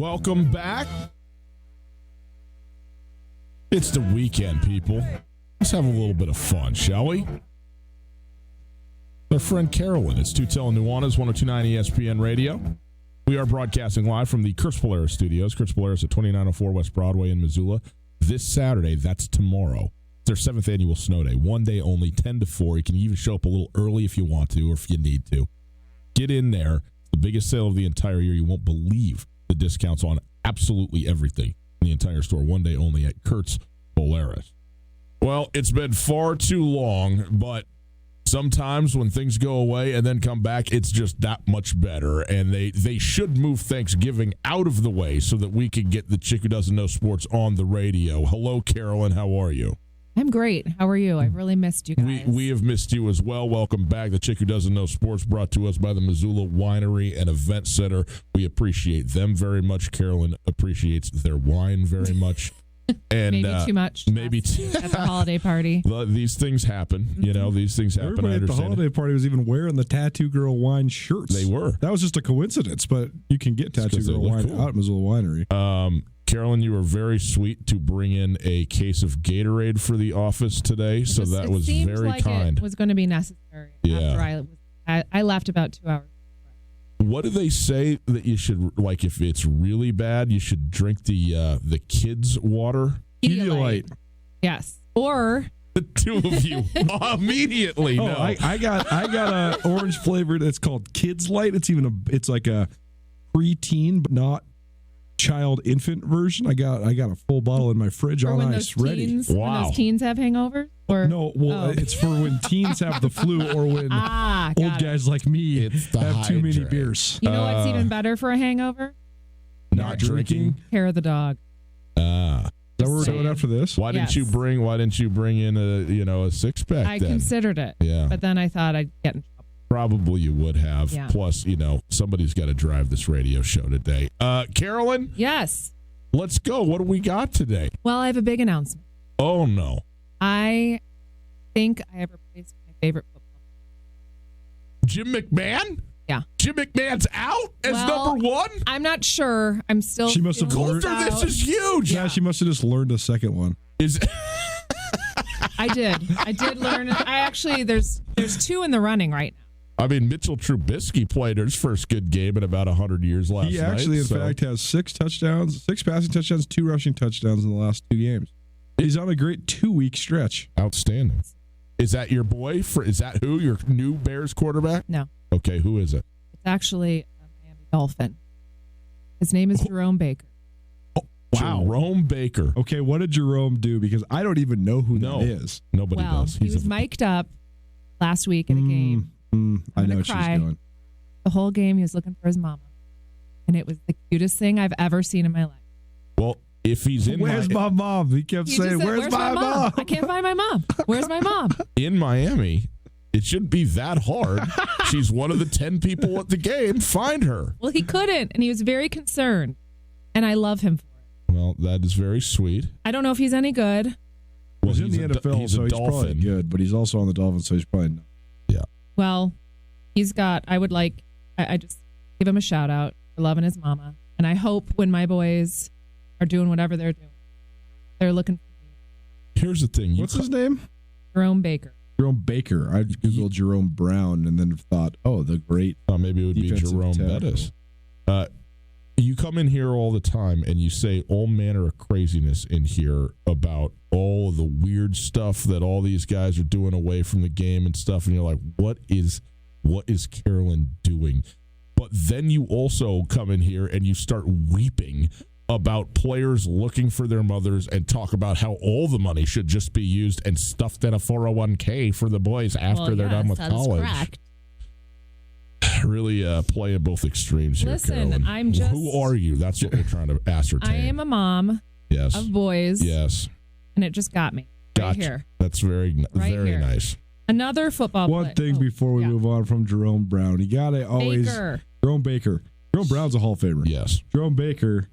Welcome back. It's the weekend, people. Let's have a little bit of fun, shall we? Our friend Carolyn. It's Tootell and Nuanez, 102.9 ESPN Radio. We are broadcasting live from the Chris Polaris studios. Chris Polaris at 2904 West Broadway in Missoula. This Saturday, that's tomorrow. It's their 7th annual snow day. 1 day only, 10 to 4. You can even show up a little early if you want to or if you need to. Get in there. It's the biggest sale of the entire year. You won't believe the discounts on absolutely everything in the entire store. 1 day only at Kurt's Polaris. Well, it's been far too long, but sometimes when things go away and then come back, it's just that much better. And they should move Thanksgiving out of the way so that we can get the Chick Who Doesn't Know Sports on the radio. Hello, Carolyn. How are you? I'm great. How are you? I've really missed you guys. We have missed you as well. Welcome back. The Chick Who Doesn't Know Sports brought to us by the Missoula Winery and Event Center. We appreciate them very much. Carolyn appreciates their wine very much. And maybe too much. Maybe at the holiday party. These things happen. You know, these things happen. Everybody at the holiday party was even wearing the Tattoo Girl wine shirts. They were. That was just a coincidence, but you can get Tattoo Girl wine out at Missoula Winery. Carolyn, you were very sweet to bring in a case of Gatorade for the office today, so that was very like kind. It was going to be necessary. Yeah. After I left about 2 hours. What do they say that you should, like, if it's really bad, you should drink the kids' water? Pedialyte. Yes. Or the two of you immediately. Oh, no. I got a orange flavored. It's called Kids Light. It's like a preteen, but not child infant version. I got a full bottle in my fridge on ice ready. When those teens have hangovers? Or no, it's for when teens have the flu or when old guys like me have too many beers. You know what's even better for a hangover? Not drinking. Hair of the dog. Is that what we're doing after this? Why didn't you bring in a 6-pack? I considered it. Yeah. But then I thought I'd get in trouble. Probably you would have. Yeah. Plus, somebody's got to drive this radio show today. Carolyn? Yes. Let's go. What do we got today? Well, I have a big announcement. Oh, no. I think I have replaced my favorite football. Jim McMahon? Yeah. Jim McMahon's out as number one? I'm not sure. I'm still. She must have learned. This is huge. Yeah, she must have just learned a second one. I did learn. There's two in the running right now. I mean, Mitchell Trubisky played his first good game in about 100 years last night. He actually, in fact, has 6 passing touchdowns, 2 rushing touchdowns in the last 2 games. He's on a great 2-week stretch. Outstanding. Is that your boy? Is that who? Your new Bears quarterback? No. Okay, who is it? It's actually a Miami Dolphin. His name is Jerome Baker. Wow. Jerome Baker. Okay, what did Jerome do? Because I don't even know who that is. Nobody does. He was mic'd up last week in a game. I know she's going. The whole game, he was looking for his mama. And it was the cutest thing I've ever seen in my life. Well, if he's in Where's my mom? He kept saying, Where's my mom? I can't find my mom. Where's my mom? In Miami, it shouldn't be that hard. She's one of the 10 people at the game. Find her. Well, he couldn't, and he was very concerned. And I love him for it. Well, that is very sweet. I don't know if he's any good. Well, he's in the NFL, so he's probably good, but he's also on the Dolphins, so he's probably not. Yeah. Well, I just give him a shout out for loving his mama. And I hope when my boys are doing whatever they're doing, they're looking for me. Here's the thing. What's his name? Jerome Baker. Jerome Baker. I Googled Jerome Brown and then thought, the great. Maybe it would be Jerome Bettis. You come in here all the time and you say all manner of craziness in here about all of the weird stuff that all these guys are doing away from the game and stuff. And you're like, what is Carolyn doing? But then you also come in here and you start weeping about players looking for their mothers and talk about how all the money should just be used and stuffed in a 401k for the boys after they're done with college. Correct. Really playing both extremes here, Listen, Carolyn. Who are you? That's what we're trying to ascertain. I am a mom of boys. Yes. And it just got me right here. That's very nice. Another football One thing before we move on from Jerome Brown. You got to always... Baker. Jerome Baker. Jerome Brown's a Hall of Famer. Yes. Jerome Baker.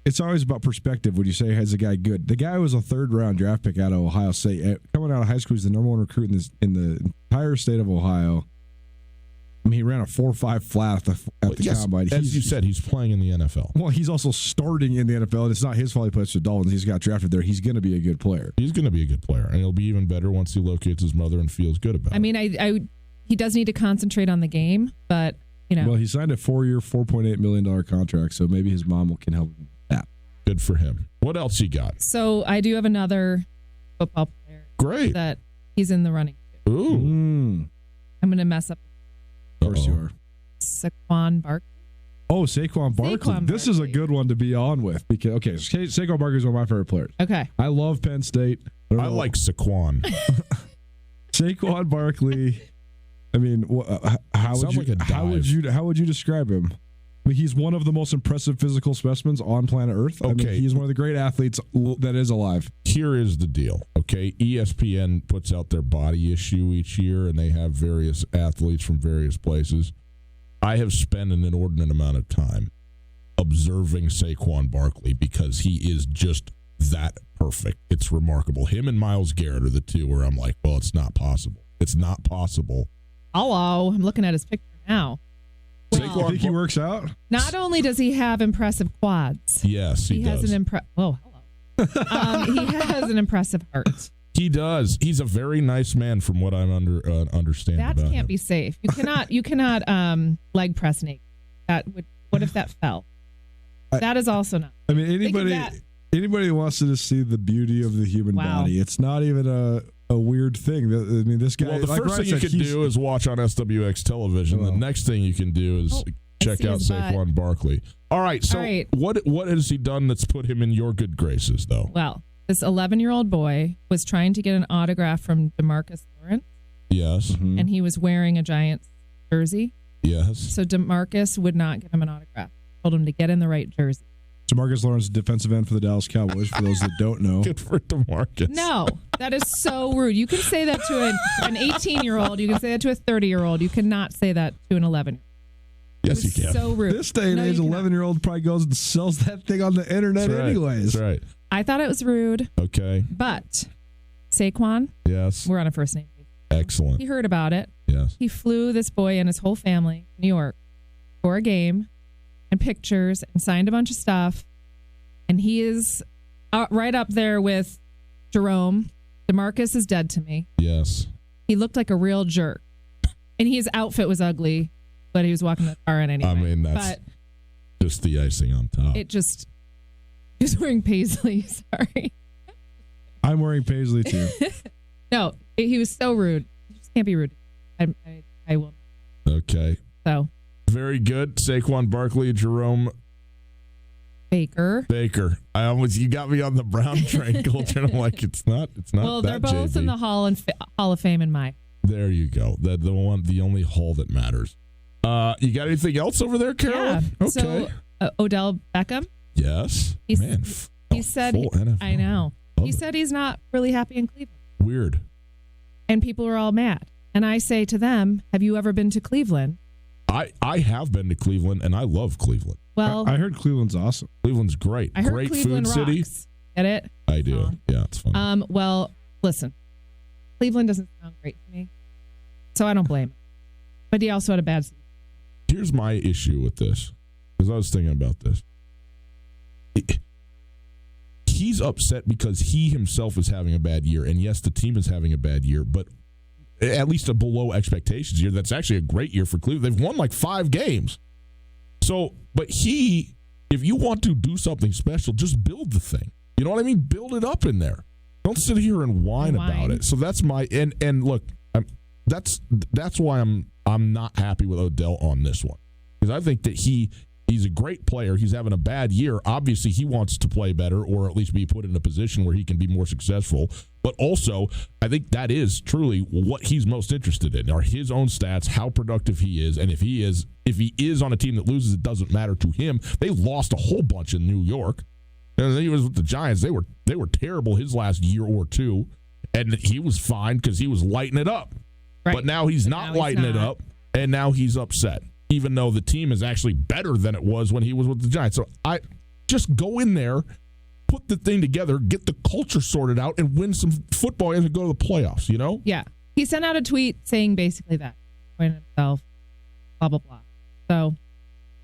It's always about perspective when you say, "Is a guy good?" The guy was a 3rd-round draft pick out of Ohio State. Coming out of high school, he's the number 1 recruit in the entire state of Ohio. I mean, he ran a 4.5 flat at the combine. As you said, he's playing in the NFL. Well, he's also starting in the NFL, and it's not his fault he plays for the Dolphins. He's got drafted there. He's going to be a good player. He's going to be a good player, and he'll be even better once he locates his mother and feels good about it. I mean, he does need to concentrate on the game, but, Well, he signed a 4-year, $4.8 million contract, so maybe his mom can help him with that. Good for him. What else you got? So I do have another football player. Great. That he's in the running. Ooh. I'm going to mess up. Of course you are. Saquon Barkley. Oh, Saquon Barkley. This is a good one to be on with because Saquon Barkley is one of my favorite players. Okay. I love Penn State. I like Saquon. Saquon Barkley. I mean, how would you describe him? I mean, he's one of the most impressive physical specimens on planet Earth. Okay. I mean, he's one of the great athletes that is alive. Here is the deal, okay? ESPN puts out their body issue each year, and they have various athletes from various places. I have spent an inordinate amount of time observing Saquon Barkley because he is just that perfect. It's remarkable. Him and Myles Garrett are the two where I'm like, well, it's not possible. It's not possible. Hello. I'm looking at his picture now. You think he works out? Not only does he have impressive quads. Yes, he does. Has an hello. He has an impressive heart. He does. He's a very nice man, from what I'm understanding. That can't be safe. You cannot leg press naked. What if that fell? That is also not. I mean, anybody who wants to just see the beauty of the human body, it's not even a weird thing. I mean, this guy. Well, the first thing you can do is watch on SWX television. The next thing you can do is check out Saquon Barkley. All right. So what has he done that's put him in your good graces, though? Well, this 11-year-old boy was trying to get an autograph from DeMarcus Lawrence. Yes. Mm-hmm. And he was wearing a Giants jersey. Yes. So DeMarcus would not give him an autograph. Told him to get in the right jersey. DeMarcus Lawrence, defensive end for the Dallas Cowboys, for those that don't know. Good for DeMarcus. No, that is so rude. You can say that to an 18-year-old. You can say that to a 30-year-old. You cannot say that to an 11-year-old. Yes, you can. So rude. This day and age, 11-year-old probably goes and sells that thing on the internet anyways. That's right. I thought it was rude. Okay. But Saquon, yes, we're on a first name basis. Excellent. He heard about it. Yes. He flew this boy and his whole family to New York for a game and pictures and signed a bunch of stuff. And he is right up there with Jerome. DeMarcus is dead to me. Yes. He looked like a real jerk. And his outfit was ugly, but he was walking the car in anyway. I mean, that's just the icing on top. He was wearing paisley. Sorry. I'm wearing paisley too. No, he was so rude. You just can't be rude. I will. Okay. So. Very good. Saquon Barkley, Jerome Baker. You got me on the Brown train culture. I'm like, it's not. Well, they're both in the Hall of Fame in my. There you go. The only hall that matters. You got anything else over there, Carol? Yeah. Okay. So, Odell Beckham. Yes. He said. I know. He said he's not really happy in Cleveland. Weird. And people are all mad. And I say to them, "Have you ever been to Cleveland?" I have been to Cleveland, and I love Cleveland. Well, I heard Cleveland's awesome. Cleveland's great. I heard great Cleveland food city. rocks. Get it? I do. Yeah, it's fun. Well, listen, Cleveland doesn't sound great to me, so I don't blame him. But he also had a bad season. Here's my issue with this, because I was thinking about this. He's upset because he himself is having a bad year, and yes, the team is having a bad year, but at least a below expectations year. That's actually a great year for Cleveland. They've won like 5 games. So, but if you want to do something special, just build the thing. You know what I mean? Build it up in there. Don't sit here and whine about it. So that's my and look, that's why I'm not happy with Odell on this one, because I think that he's a great player. He's having a bad year. Obviously, he wants to play better, or at least be put in a position where he can be more successful. But also, I think that is truly what he's most interested in, are his own stats, how productive he is. And if he is on a team that loses, it doesn't matter to him. They lost a whole bunch in New York. And he was with the Giants. They were terrible his last year or two. And he was fine because he was lighting it up. Right. But now he's not lighting it up, and now he's upset. even though the team is actually better than it was when he was with the Giants. So I just go in there, put the thing together, get the culture sorted out, and win some football games and go to the playoffs, you know? Yeah. He sent out a tweet saying basically that. Pointing himself, blah, blah, blah. So,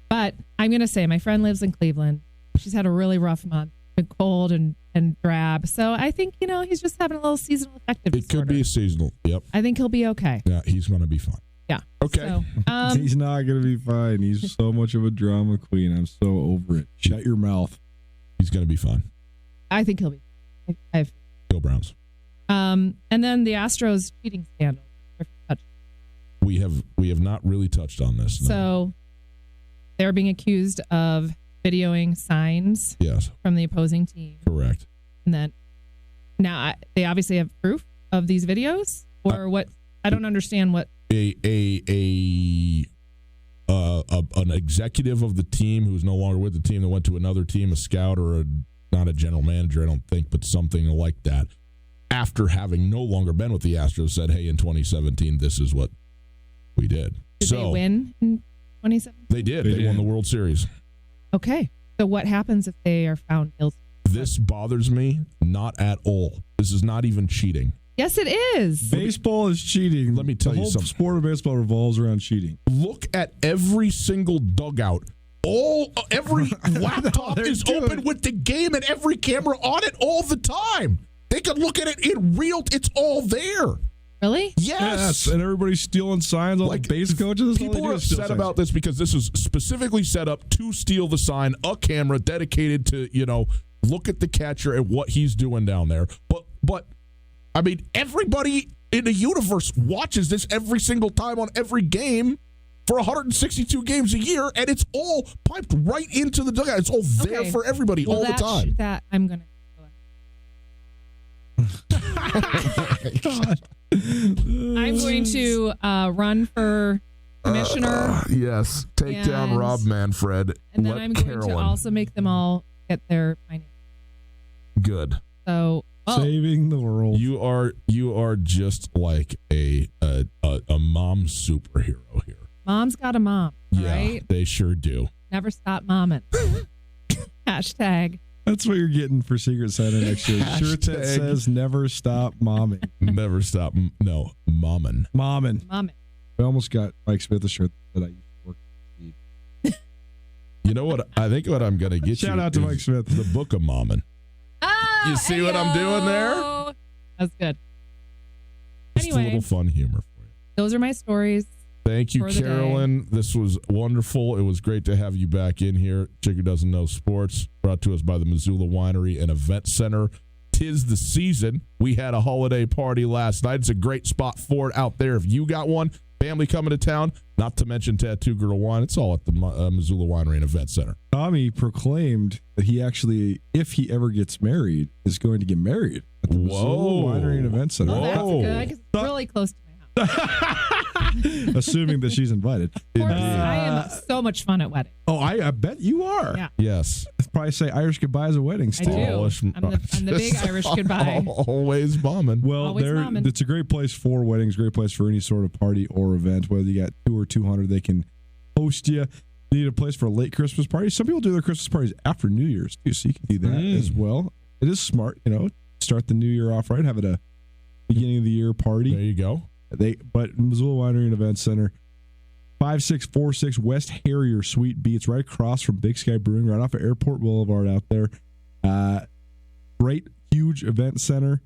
but I'm going to say my friend lives in Cleveland. She's had a really rough month. Been cold and drab. So I think, he's just having a little seasonal affective disorder. It could be seasonal. Yep. I think he'll be okay. Yeah, he's going to be fine. Yeah. Okay. So, He's not going to be fine. He's so much of a drama queen. I'm so over it. Shut your mouth. He's going to be fine. I think he'll be fine. Go Browns. And then the Astros cheating scandal. We have not really touched on this. No. So they're being accused of videoing signs from the opposing team. Correct. And then now they obviously have proof of these videos, or what? I don't understand what an executive of the team who's no longer with the team that went to another team, a scout or not a general manager, I don't think, but something like that. After having no longer been with the Astros, said, "Hey, in 2017, this is what we did." Did they win in 2017? They did. They won the World Series. Okay. So what happens if they are found guilty? This bothers me not at all. This is not even cheating. Yes, it is. Baseball is cheating. Let me tell you something. The sport of baseball revolves around cheating. Look at every single dugout. Every laptop is open with the game and every camera on it all the time. They can look at it in real. It's all there. Really? Yes. And everybody's stealing signs. All the base coaches. People are upset about this because this is specifically set up to steal the sign. A camera dedicated to look at the catcher and what he's doing down there. But I mean, everybody in the universe watches this every single time on every game for 162 games a year, and it's all piped right into the dugout. It's all there for everybody all the time. That I'm gonna. I'm going to run for commissioner. Yes, take down Rob Manfred. And then I'm going to also make them all get their finance. Good. So saving the world. You are just like a mom superhero here. Mom's got a mom. Right? They sure do. Never stop momming. Hashtag. That's what you're getting for Secret Santa next year. Shirt that says "Never stop momming." Never stop. No, momming. Momming. We almost got Mike Smith a shirt that I used to work with. You know what? I think what I'm going to get Shout out to Mike Smith. The book of momming. Oh, you see what I'm doing there? That's good. Just a little fun humor for you. Those are my stories. Thank you, Carolyn. This was wonderful. It was great to have you back in here. Chick Who Doesn't Know Sports, brought to us by the Missoula Winery and Event Center. 'Tis the season. We had a holiday party last night. It's a great spot for it out there. If you got one, family coming to town, not to mention Tattoo Girl Wine, it's all at the Missoula Winery and Event Center. Tommy proclaimed that he actually, if he ever gets married, is going to get married at the Missoula Winery and Event Center. Oh, that's good, because it's really close to my house. Assuming that she's invited. Of course, I am so much fun at weddings. Oh, I bet you are. Yeah. Yes. Probably say Irish goodbyes at weddings. I do. I'm the big Irish goodbye. Always bombing. Well, it's a great place for weddings, great place for any sort of party or event. Whether you got 200 or 200, they can host you. You need a place for a late Christmas party. Some people do their Christmas parties after New Year's too, so you can do that as well. It is smart, start the new year off right. Have it a beginning of the year party. There you go. But Missoula Winery and Event Center, 5646 West Harrier Suite B. It's right across from Big Sky Brewing, right off of Airport Boulevard out there. Great, huge event center.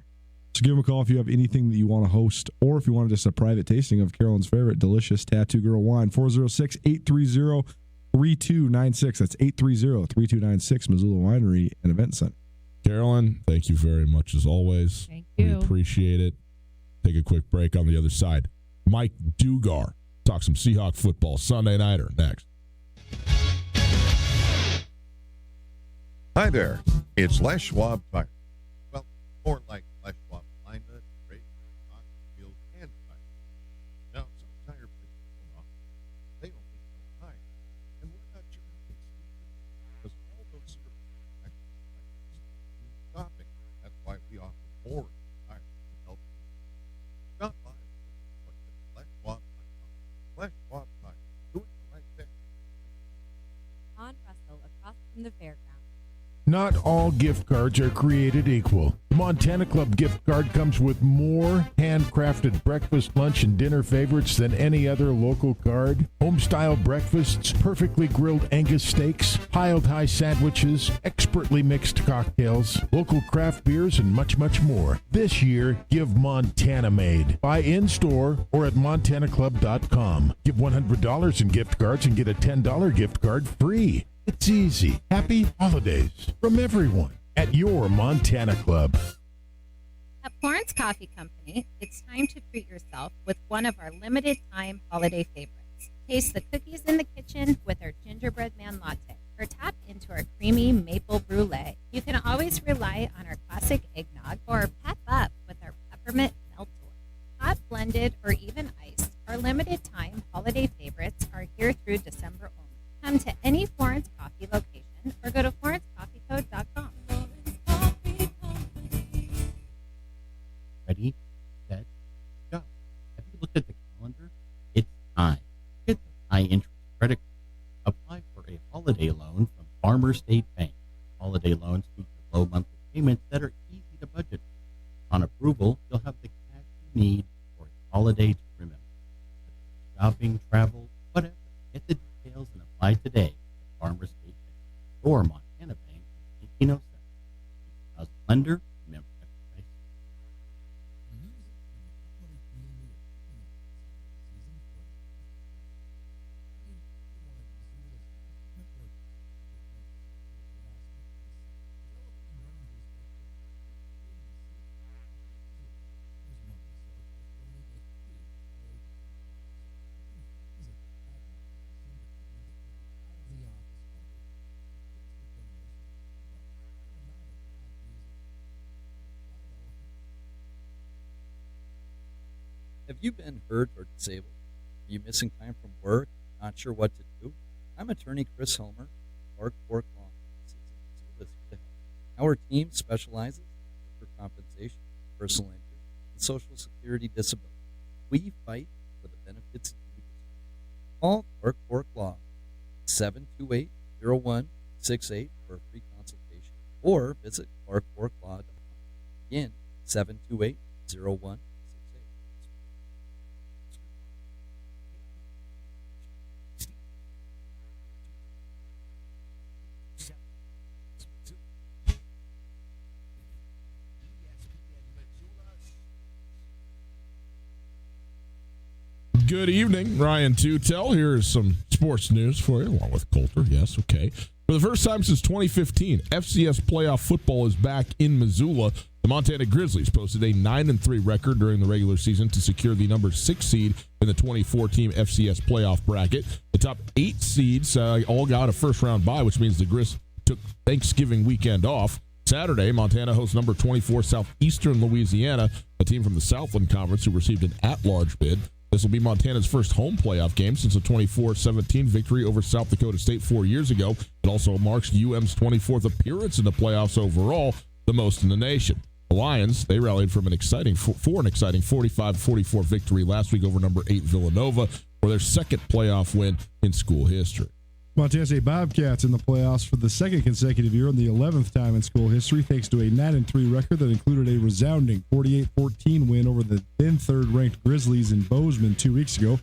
So give them a call if you have anything that you want to host, or if you want just a private tasting of Carolyn's favorite delicious Tattoo Girl wine. 406-830-3296. That's 830-3296 Missoula Winery and Event Center. Carolyn, thank you very much as always. Thank you. We appreciate it. Take a quick break on the other side. Mike Dugar, talk some Seahawk football. Sunday Nighter next. Hi there. It's Les Schwab Tire. Well, more like Les Schwab alignment, brake, stock, wheels, and tire. Now, some tire places don't offer. They only sell tire. And we're not sure how they see it. Because all those services actually mean stopping. That's why we offer more tire to help you. Stop by and look at Les Schwab.com. Les Schwab Tire. Doing the right from the fairgrounds. Not all gift cards are created equal. The Montana Club gift card comes with more handcrafted breakfast, lunch, and dinner favorites than any other local card. Home-style breakfasts, perfectly grilled Angus steaks, piled high sandwiches, expertly mixed cocktails, local craft beers, and much, much more. This year, give Montana made. Buy in-store or at montanaclub.com. Give $100 in gift cards and get a $10 gift card free. It's easy. Happy holidays from everyone at your Montana Club. At Florence Coffee Company, it's time to treat yourself with one of our limited time holiday favorites. Taste the cookies in the kitchen with our gingerbread man latte, or tap into our creamy maple brulee. You can always rely on our classic eggnog, or pep up with our peppermint meltor. Hot, blended, or even iced, our limited time holiday favorites are here through December only. Come to any Florence Coffee location or go to florencecoffeeco.com. Ready, set, go. Have you looked at the calendar? It's time. Get the high interest credit card. Apply for a holiday loan from Farmer State Bank. Holiday loans feature low monthly payments that are easy to budget. On approval, you'll have the cash you need for a holiday to remember. Shopping, travel, whatever. Get the details and apply today at Farmer State Bank or Montana Bank in 1807. As lender, member FDIC. Have you been hurt or disabled? Are you missing time from work? Not sure what to do? I'm attorney Chris Helmer, Clark Fork Law Offices in Missoula to help. Our team specializes in worker compensation, personal injury, and Social Security disability. We fight for the benefits you deserve. Call Clark Fork Law 728-0168 for a free consultation or visit clarkforklaw.com. Again, 728-0168. Good evening, Ryan Tootell. Here's some sports news for you, along with Coulter. Yes, okay. For the first time since 2015, FCS playoff football is back in Missoula. The Montana Grizzlies posted a 9-3 record during the regular season to secure the number 6 seed in the 24-team FCS playoff bracket. The top 8 seeds all got a first-round bye, which means the Grizz took Thanksgiving weekend off. Saturday, Montana hosts number 24 Southeastern Louisiana, a team from the Southland Conference who received an at-large bid. This will be Montana's first home playoff game since a 24-17 victory over South Dakota State 4 years ago. It also marks UM's 24th appearance in the playoffs overall, the most in the nation. The Lions, they rallied from an exciting 45-44 victory last week over number 8 Villanova for their second playoff win in school history. Montana State Bobcats in the playoffs for the second consecutive year and the 11th time in school history, thanks to a 9-3 record that included a resounding 48-14 win over the then third-ranked Grizzlies in Bozeman 2 weeks ago.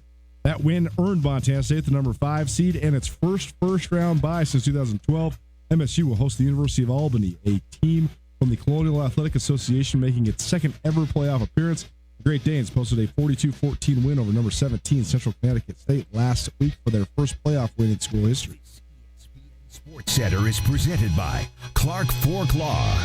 That win earned Montana State the number 5 seed and its first-round bye since 2012. MSU will host the University of Albany, a team from the Colonial Athletic Association making its second-ever playoff appearance. The Great Danes posted a 42-14 win over number 17 Central Connecticut State last week for their first playoff win in school history. ESPN Sports Center is presented by Clark Fork Law.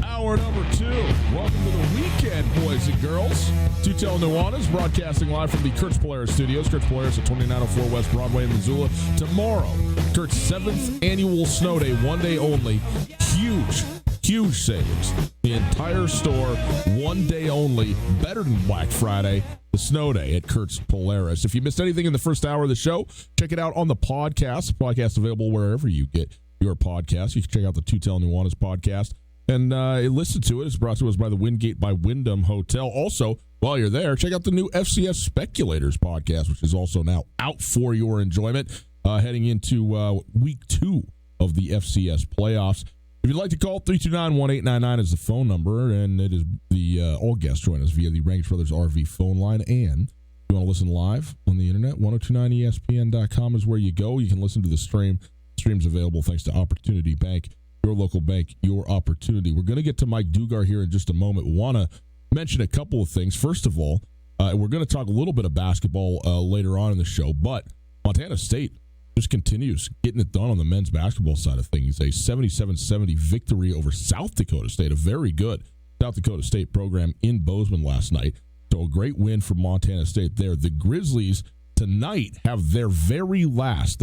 Hour number 2. Welcome to the weekend, boys and girls. Tootell Nuanez broadcasting live from the Kurtz Polaris Studios. Kurtz Polaris at 2904 West Broadway in Missoula. Tomorrow, Kurt's 7th annual snow day, one day only. Huge savings. The entire store, one day only. Better than Black Friday, the snow day at Kurtz Polaris. If you missed anything in the first hour of the show, check it out on the podcast. The podcast available wherever you get your podcast. You can check out the Tootell Nuanez podcast. And listen to it. It's brought to us by the Wingate by Wyndham Hotel. Also, while you're there, check out the new FCS Speculators podcast, which is also now out for your enjoyment, heading into week 2 of the FCS playoffs. If you'd like to call, 329-1899 is the phone number, and it is the all guests join us via the Range Brothers RV phone line. And if you want to listen live on the internet, 1029ESPN.com is where you go. You can listen to the stream. Stream's available thanks to Opportunity Bank, your local bank, your opportunity. We're going to get to Mike Dugar here in just a moment. We want to mention a couple of things. First of all, we're going to talk a little bit of basketball later on in the show, but Montana State just continues getting it done on the men's basketball side of things. A 77-70 victory over South Dakota State, a very good South Dakota State program in Bozeman last night. So a great win for Montana State there. The Grizzlies tonight have their very last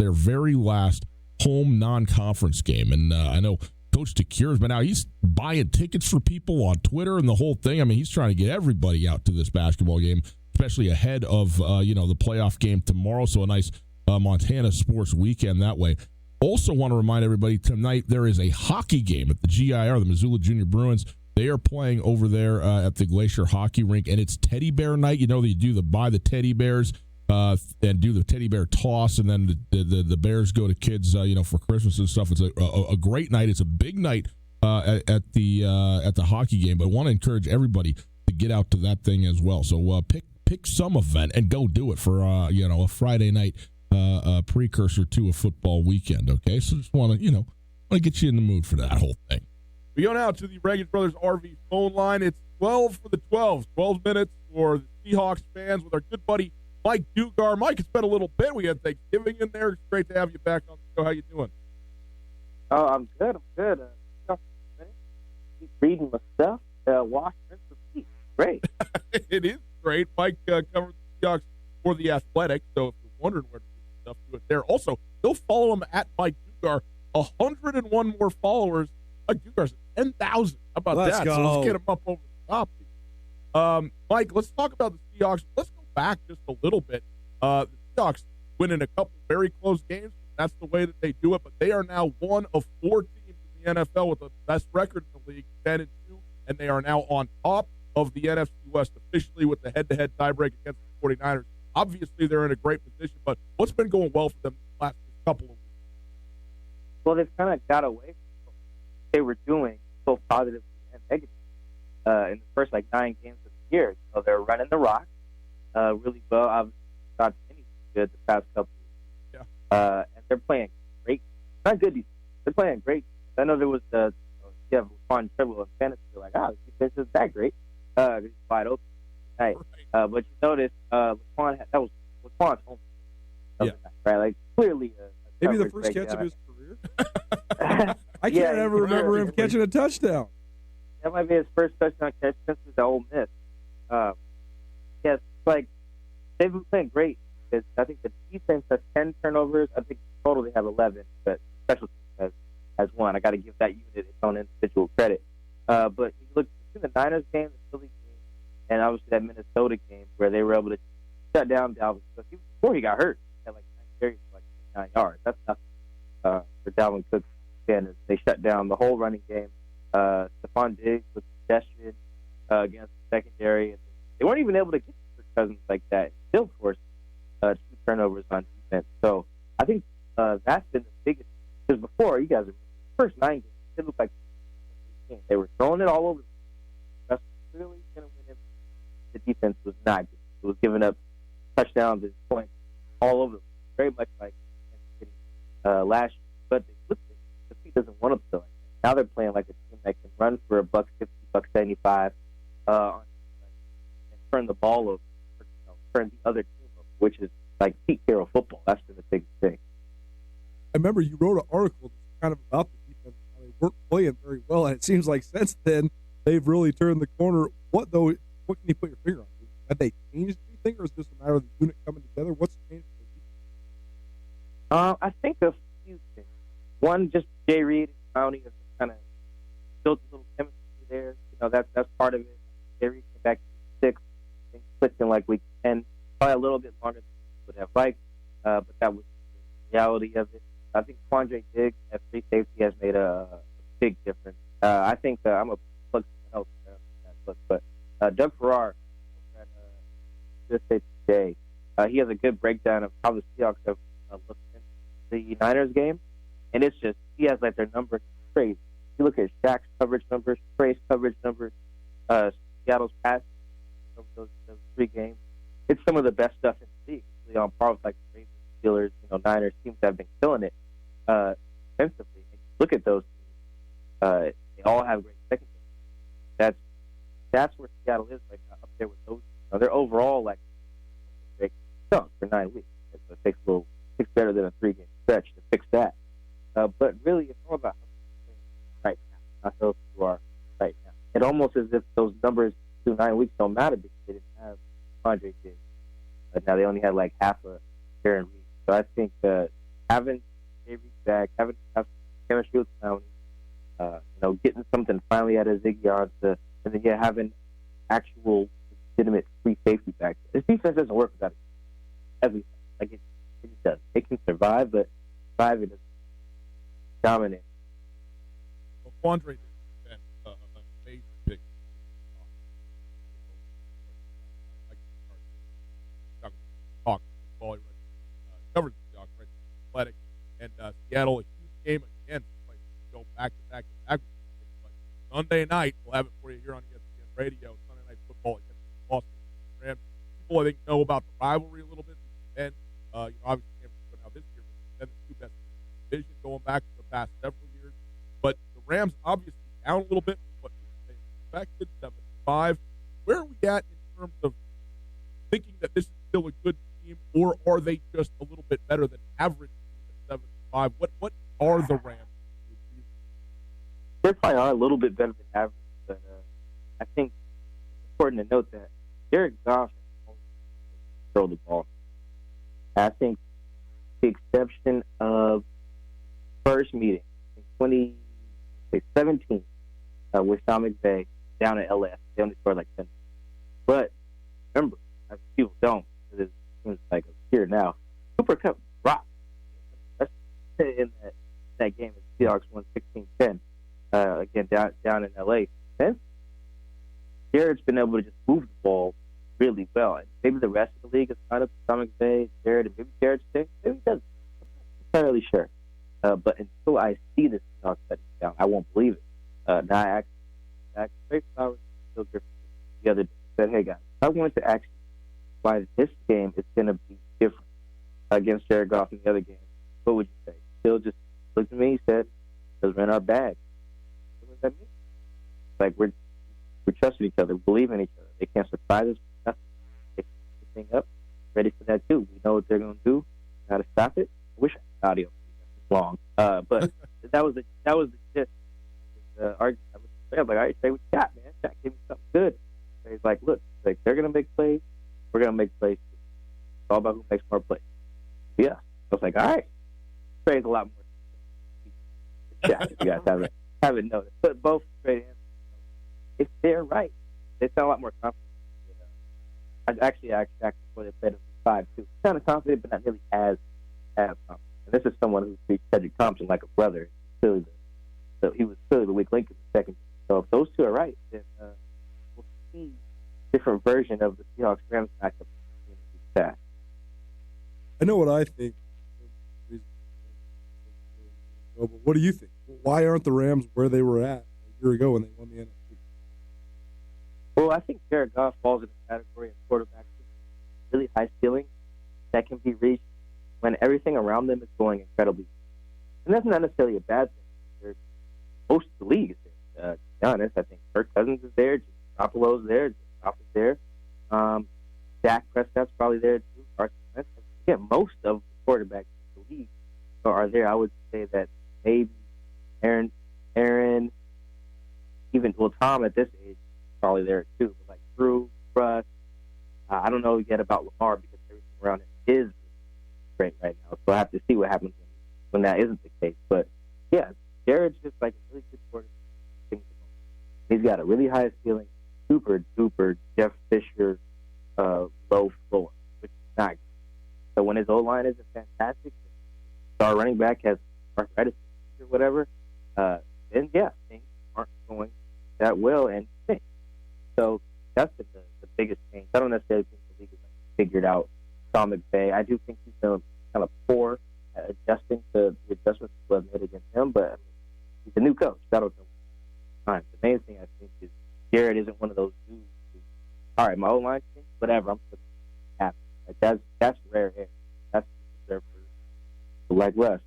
home non-conference game. And I know Coach DeCure's been out. He's buying tickets for people on Twitter and the whole thing. I mean, he's trying to get everybody out to this basketball game, especially ahead of, the playoff game tomorrow. So a nice Montana sports weekend that way. Also want to remind everybody, tonight there is a hockey game at the GIR, the Missoula Junior Bruins. They are playing over there at the Glacier Hockey Rink, and it's Teddy Bear night. You know, they do buy the teddy bears and do the teddy bear toss, and then the bears go to kids, for Christmas and stuff. It's a great night. It's a big night at the hockey game, but I want to encourage everybody to get out to that thing as well. So pick some event and go do it for a Friday night precursor to a football weekend. Okay, so just want to get you in the mood for that whole thing. We go now to the Reagan Brothers RV phone line. It's 12 for the 12s, 12 minutes for the Seahawks fans with our good buddy Mike Dugar. Mike, it's been a little bit. We had Thanksgiving in there. It's great to have you back on the show. How you doing? Oh, I'm good. Keep reading my stuff. Wash, rinse, repeat. Great. It is great. Mike covered the Seahawks for The Athletic, so if you're wondering where to do stuff, do it there. Also, go follow him at Mike Dugar. 101 more followers. Mike Dugar's at 10,000. How about Let's that? go. So let's get him up over the top. Mike, let's talk about the Seahawks. Let's go back just a little bit. The Seahawks winning a couple very close games. That's the way that they do it. But they are now one of 4 teams in the NFL with the best record in the league, 10-2, and they are now on top of the NFC West officially with the head-to-head tiebreak against the 49ers. Obviously, they're in a great position, but what's been going well for them the last couple of weeks? Well, they've kind of got away from what they were doing, both positive and negative, in the first 9 games of the year. So they're running the rock really well. Obviously, not anything good the past couple of weeks. Yeah. And they're playing great. Not good defense. They're playing great. I know there was you have Laquan Treadwell in fantasy. You're like, the defense isn't that great. It's wide open tonight. Right. But you notice Laquan, that was Laquan's home. Yeah. Right? Clearly maybe the first catch of his career. I can't ever remember him catching a touchdown. That might be his first touchdown catch since the Ole Miss. Yes, they've been playing great. I think the defense has 10 turnovers. I think total they have 11, but special teams has 1. I got to give that unit its own individual credit. But you look at the Niners game, the Philly game, and obviously that Minnesota game where they were able to shut down Dalvin Cook. Before he got hurt, he had 9 carries for 9 yards. That's nothing for Dalvin Cook. And they shut down the whole running game. Stephon Diggs was pedestrian against the secondary. And they weren't even able to get to Cousins like that. Still forced 2 turnovers on defense. So I think that's been the biggest. Because before, you guys remember, the first 9 games, it looked like they were throwing it all over. That's clearly going to win him. The defense was not good. It was giving up touchdowns and points all over. Very much like last year. But they flipped it. The team doesn't want to play like that. Now they're playing like a team that can run for $150, $175, and turn the ball over, turn the other team over, which is like Pete Carroll football. That's been the biggest thing. I remember you wrote an article kind of about the defense, how they weren't playing very well, and it seems like since then they've really turned the corner. What can you put your finger on? Have they changed anything, or is this a matter of the unit coming together? What's changed for the defense? I think a few things. One, just Jay Reed and Browning has kind of built a little chemistry there. That's part of it. Jay Reed came back to 6, things clicked in week 10, probably a little bit longer than we would have liked, but that was the reality of it. I think Quandre Diggs at free safety has made a big difference. I think I'm a plug someone else that book, but Doug Farrar over at USA Today, he has a good breakdown of how the Seahawks have looked into the Niners game, and it's just he has like their numbers crazy. You look at Shaq's coverage numbers, Trey's coverage numbers, Seattle's pass over those 3 games. It's some of the best stuff in the league. It's really on par with like the Ravens, Steelers, Niners teams that have been killing it defensively. And look at those teams. They all have great secondary. That's where Seattle is right now, up there with those. They're overall like they stunk for 9 weeks. So it takes better than a 3-game stretch to fix that. But really, it's all about how right now, not those who are right now. It almost as if those numbers through 9 weeks don't matter because they didn't have Andre did. But now they only had like half a Aaron Reed. So I think having Avery back, having chemistry with Clowney, getting something finally out of Ziggy Ansah, and then having actual legitimate free safety back. This defense doesn't work without it. Everything. Like it just does. It can survive, but survive it is dominant. Well, Quandre has been a major pick. Talk football, covered the Seahawks, right? Athletic, and Seattle, a huge game again. Go back to back. But Sunday night, we'll have it for you here on ESPN Radio. Sunday night football against the Los Angeles Rams. People, I think, know about the rivalry a little bit. And obviously, now this year, but then the 2 best division going back for the past several years. But the Rams obviously down a little bit from what they expected, 7-5. Where are we at in terms of thinking that this is still a good team, or are they just a little bit better than average team at 7-5? What are the Rams? They probably are a little bit better than average, but I think it's important to note that Jared Goff can throw the ball. I think the exception of first meeting in 2017 with Sean McVay down at LS, they only scored like 10. But remember, as people don't, because it seems like a year now, Cooper Kupp rocked in that game. The Seahawks won 16-10. Again, down in L.A. Then Jared's been able to just move the ball really well. And maybe the rest of the league is caught up to some extent. Jared, and maybe Jared's thing. Maybe he doesn't. I'm not really sure. But until I see this Seahawks setting down, I won't believe it. Now I actually Trey Flowers still different. The other day said, "Hey guys, I wanted to actually why this game is going to be different against Jared Goff in the other game. What would you say?" Still just looked at me. He said, "Because we're in our bag." What does that mean? Like we're trusting each other, believe in each other. They can't surprise us. Nothing. They pick the thing up, ready for that too. We know what they're going to do. How to stop it. I wish I had audio. It's long, but that was the gist. Argument. I was like, "All right, say what you got, man. Shaq, give me something good." So he's like, "Look, like they're going to make plays. We're going to make plays too. It's all about who makes more plays." Yeah. I was like, "All right." Trey's a lot more. Shaq, if you guys haven't noticed, but both Trey and if they're right, they sound a lot more confident. I actually asked Shaq before they played him 5-2. Kind of confident, but not really as confident. And this is someone who treats Cedric Thompson like a brother. So he was clearly the weak link in the second. So if those two are right, then we'll see a different version of the Seahawks Rams matchup in the past. I know what I think. But what do you think? Why aren't the Rams where they were at a year ago when they won the NFC? Well, I think Jared Goff falls in the category of quarterback with really high ceiling that can be reached when everything around them is going incredibly well. And that's not necessarily a bad thing. Most of the league is there. To be honest, I think Kirk Cousins is there, Garoppolo's there, Goff is there. Dak Prescott's probably there too. Carson Wentz. Again, most of the quarterbacks in the league are there. I would say that maybe Aaron, even Tom at this age is probably there too. But like Drew, Russ, I don't know yet about Lamar because everything around him is great right now. So I have to see what happens when that isn't the case. But yeah, Jared's just like a really good quarterback. He's got a really high ceiling, super duper Jeff Fisher low floor, which is not good. So when his O line isn't fantastic, our running back has arthritis or whatever, then yeah, things aren't going that well and think. So that's been the biggest change. I don't necessarily think the league has figured out Sean McVay. I do think he's been kind of poor at adjusting to the adjustments people have made against him, but I mean, he's a new coach. That'll come time. The main thing I think is Jared isn't one of those dudes who, all right, my O-line thing, whatever, I'm still happy. Like that's rare air. That's reserved for like Russ.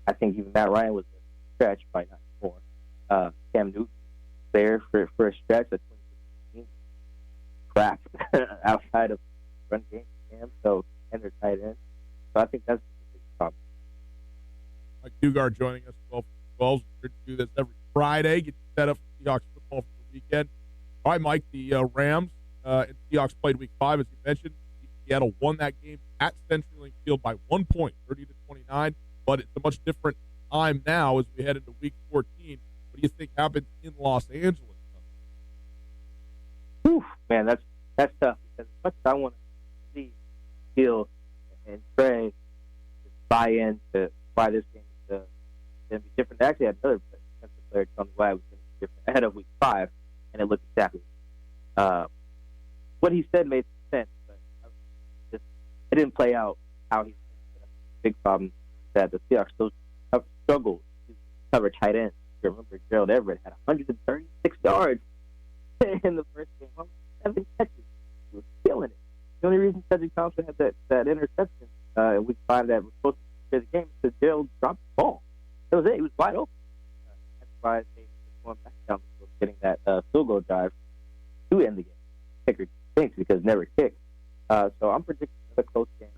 I think even Matt Ryan was a stretch, probably not more. Cam Newton there for a stretch. That's crap outside of run game, Cam. So and their tight end. So I think that's the big problem. Mike Dugard joining us 12 for 12. We're going to do this every Friday. Get you set up for Seahawks football for the weekend. All right, Mike. The Rams and Seahawks played Week 5, as you mentioned. Seattle won that game at CenturyLink Field by 1 point, 30-29. But it's a much different time now as we head into Week 14. What do you think happens in Los Angeles? Whew, man, that's tough because as much as I want to see Hill and Trey buy into why this game is going to be different. They actually had another defensive player tell me why it was going to be different ahead of Week 5, and it looked exactly what he said made sense, but it didn't play out how he said. That's a big problem that the Seahawks still have struggled to cover tight ends. Remember, Gerald Everett had 136 yards in the first game. 7 catches. He was killing it. The only reason Cedric Thompson had that interception in Week 5 that was supposed to clear the game is because Gerald dropped the ball. That was it. He was wide open. That's why they went back down the field, getting that field goal drive to end the game. Kicker stinks because never kicked. So I'm predicting another close game.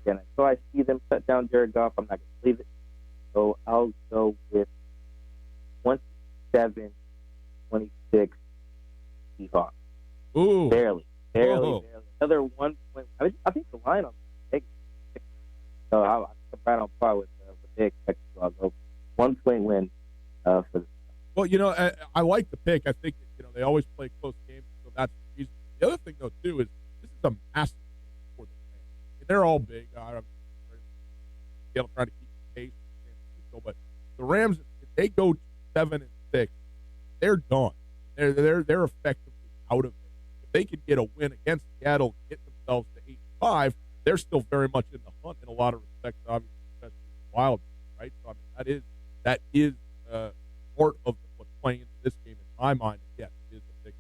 And until I see them shut down Jared Goff, I'm not going to believe it. So I'll go with 27-26 Seahawks. Ooh. Barely. Another 1 point. I think the line on the so I'm right on par with the expected. So I'll go 1 point win for the. Well, I like the pick. I think they always play close games, so that's the reason. The other thing, though, too, is this is a massive game for the fans. They're all big. I'm trying to keep pace, but the Rams, if they go 7-6, they're done. They're effectively out of it. If they can get a win against Seattle and get themselves to 8-5, they're still very much in the hunt in a lot of respects, obviously, especially Wild, right? So I mean, that is part of what's playing into this game in my mind. Yes, it is a big.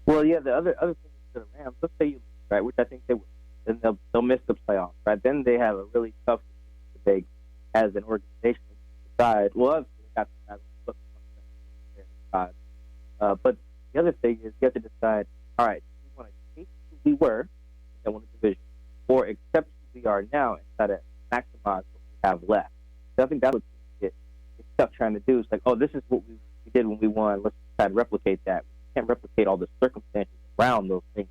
Well, yeah, the other thing is for the Rams. Let's say you lose, right, which I think they will, then they'll miss the playoffs, right? Then they have a really tough debate as an organization to decide. Well, they got to but the other thing is you have to decide, all right, do we want to change who we were and win the division, or accept who we are now and try to maximize what we have left. So I think that's what it's tough trying to do. It's like, oh, this is what we did when we won. Let's try to replicate that. We can't replicate all the circumstances around those things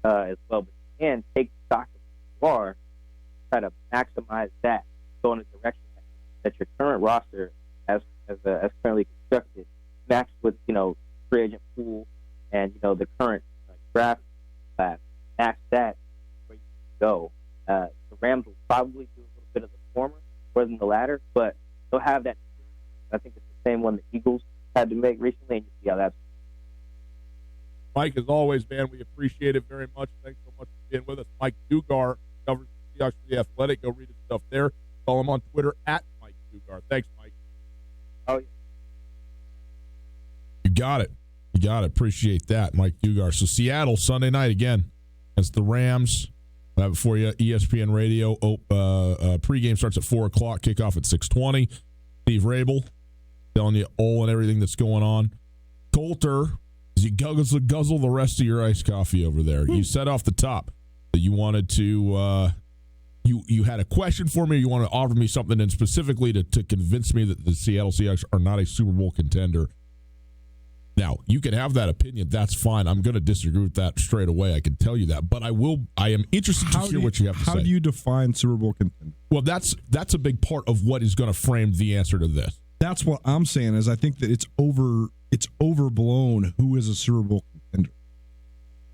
as well, but you can take stock of who you are, try to maximize that, go in a direction that your current roster, as currently constructed, matched with free agent pool and the current draft class, match that where you go. The Rams will probably do a little bit of the former more than the latter, but they'll have that. I think it's the same one the Eagles had to make recently, and you see how that's. Mike, as always, man, we appreciate it very much. Thanks so much for being with us. Mike Dugard covers the Seahawks for The Athletic. Go read his stuff there. Follow him on Twitter at Mike Dugard. Thanks, Mike. Oh, yeah. You got it. Appreciate that, Mike Dugard. So Seattle Sunday night again against the Rams. We'll have it for you. ESPN Radio. Pregame starts at 4:00. Kickoff at 6:20. Steve Rabel telling you all and everything that's going on. Coulter, as you guzzle the rest of your iced coffee over there. You said off the top that you wanted to. You had a question for me. Or you want to offer me something, and specifically to convince me that the Seattle Seahawks are not a Super Bowl contender. Now, you can have that opinion. That's fine. I'm going to disagree with that straight away. I can tell you that. But I am interested to hear what you have to say. How do you define Super Bowl contender? Well, that's a big part of what is going to frame the answer to this. That's what I'm saying is I think that it's overblown who is a Super Bowl contender.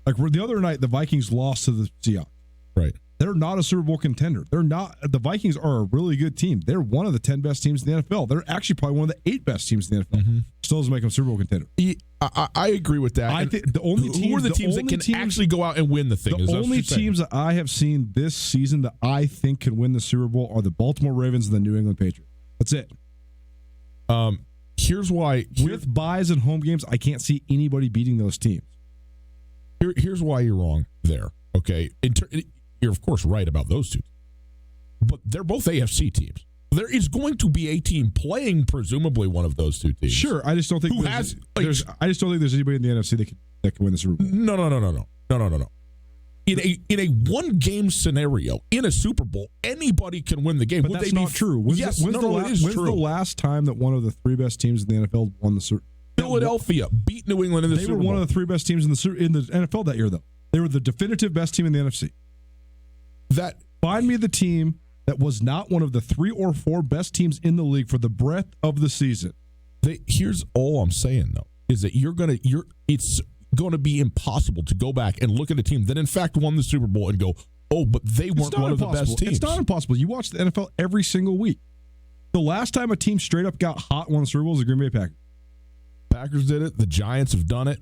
Like the other night, the Vikings lost to the Seahawks. Right. They're not a Super Bowl contender. They're not. The Vikings are a really good team. They're one of the 10 best teams in the NFL. They're actually probably one of the 8 best teams in the NFL. Still doesn't make them a Super Bowl contender. I agree with that. I think the only teams, who are the teams that can actually go out and win the thing? The only teams that I have seen this season that I think can win the Super Bowl are the Baltimore Ravens and the New England Patriots. That's it. Here's why. With buys and home games, I can't see anybody beating those teams. Here's why you're wrong there. Okay, you're of course right about those two, but they're both AFC teams. There is going to be a team playing presumably one of those two teams. Sure, I just don't think I just don't think there's anybody in the NFC that can win the Super Bowl. No. In a one game scenario in a Super Bowl, anybody can win the game. But that's not true. When's the last time that one of the 3 best teams in the NFL won the Super Bowl? Philadelphia beat New England in the Super Bowl. They were one of the 3 best teams in the NFL that year, though. They were the definitive best team in the NFC. Find me the team that was not one of the 3 or 4 best teams in the league for the breadth of the season. Here's all I'm saying, though, is that it's going to be impossible to go back and look at a team that in fact won the Super Bowl and go, oh, but they weren't one of the best teams. It's not impossible. You watch the NFL every single week. The last time a team straight up got hot and won the Super Bowl was the Green Bay Packers. Packers did it. The Giants have done it.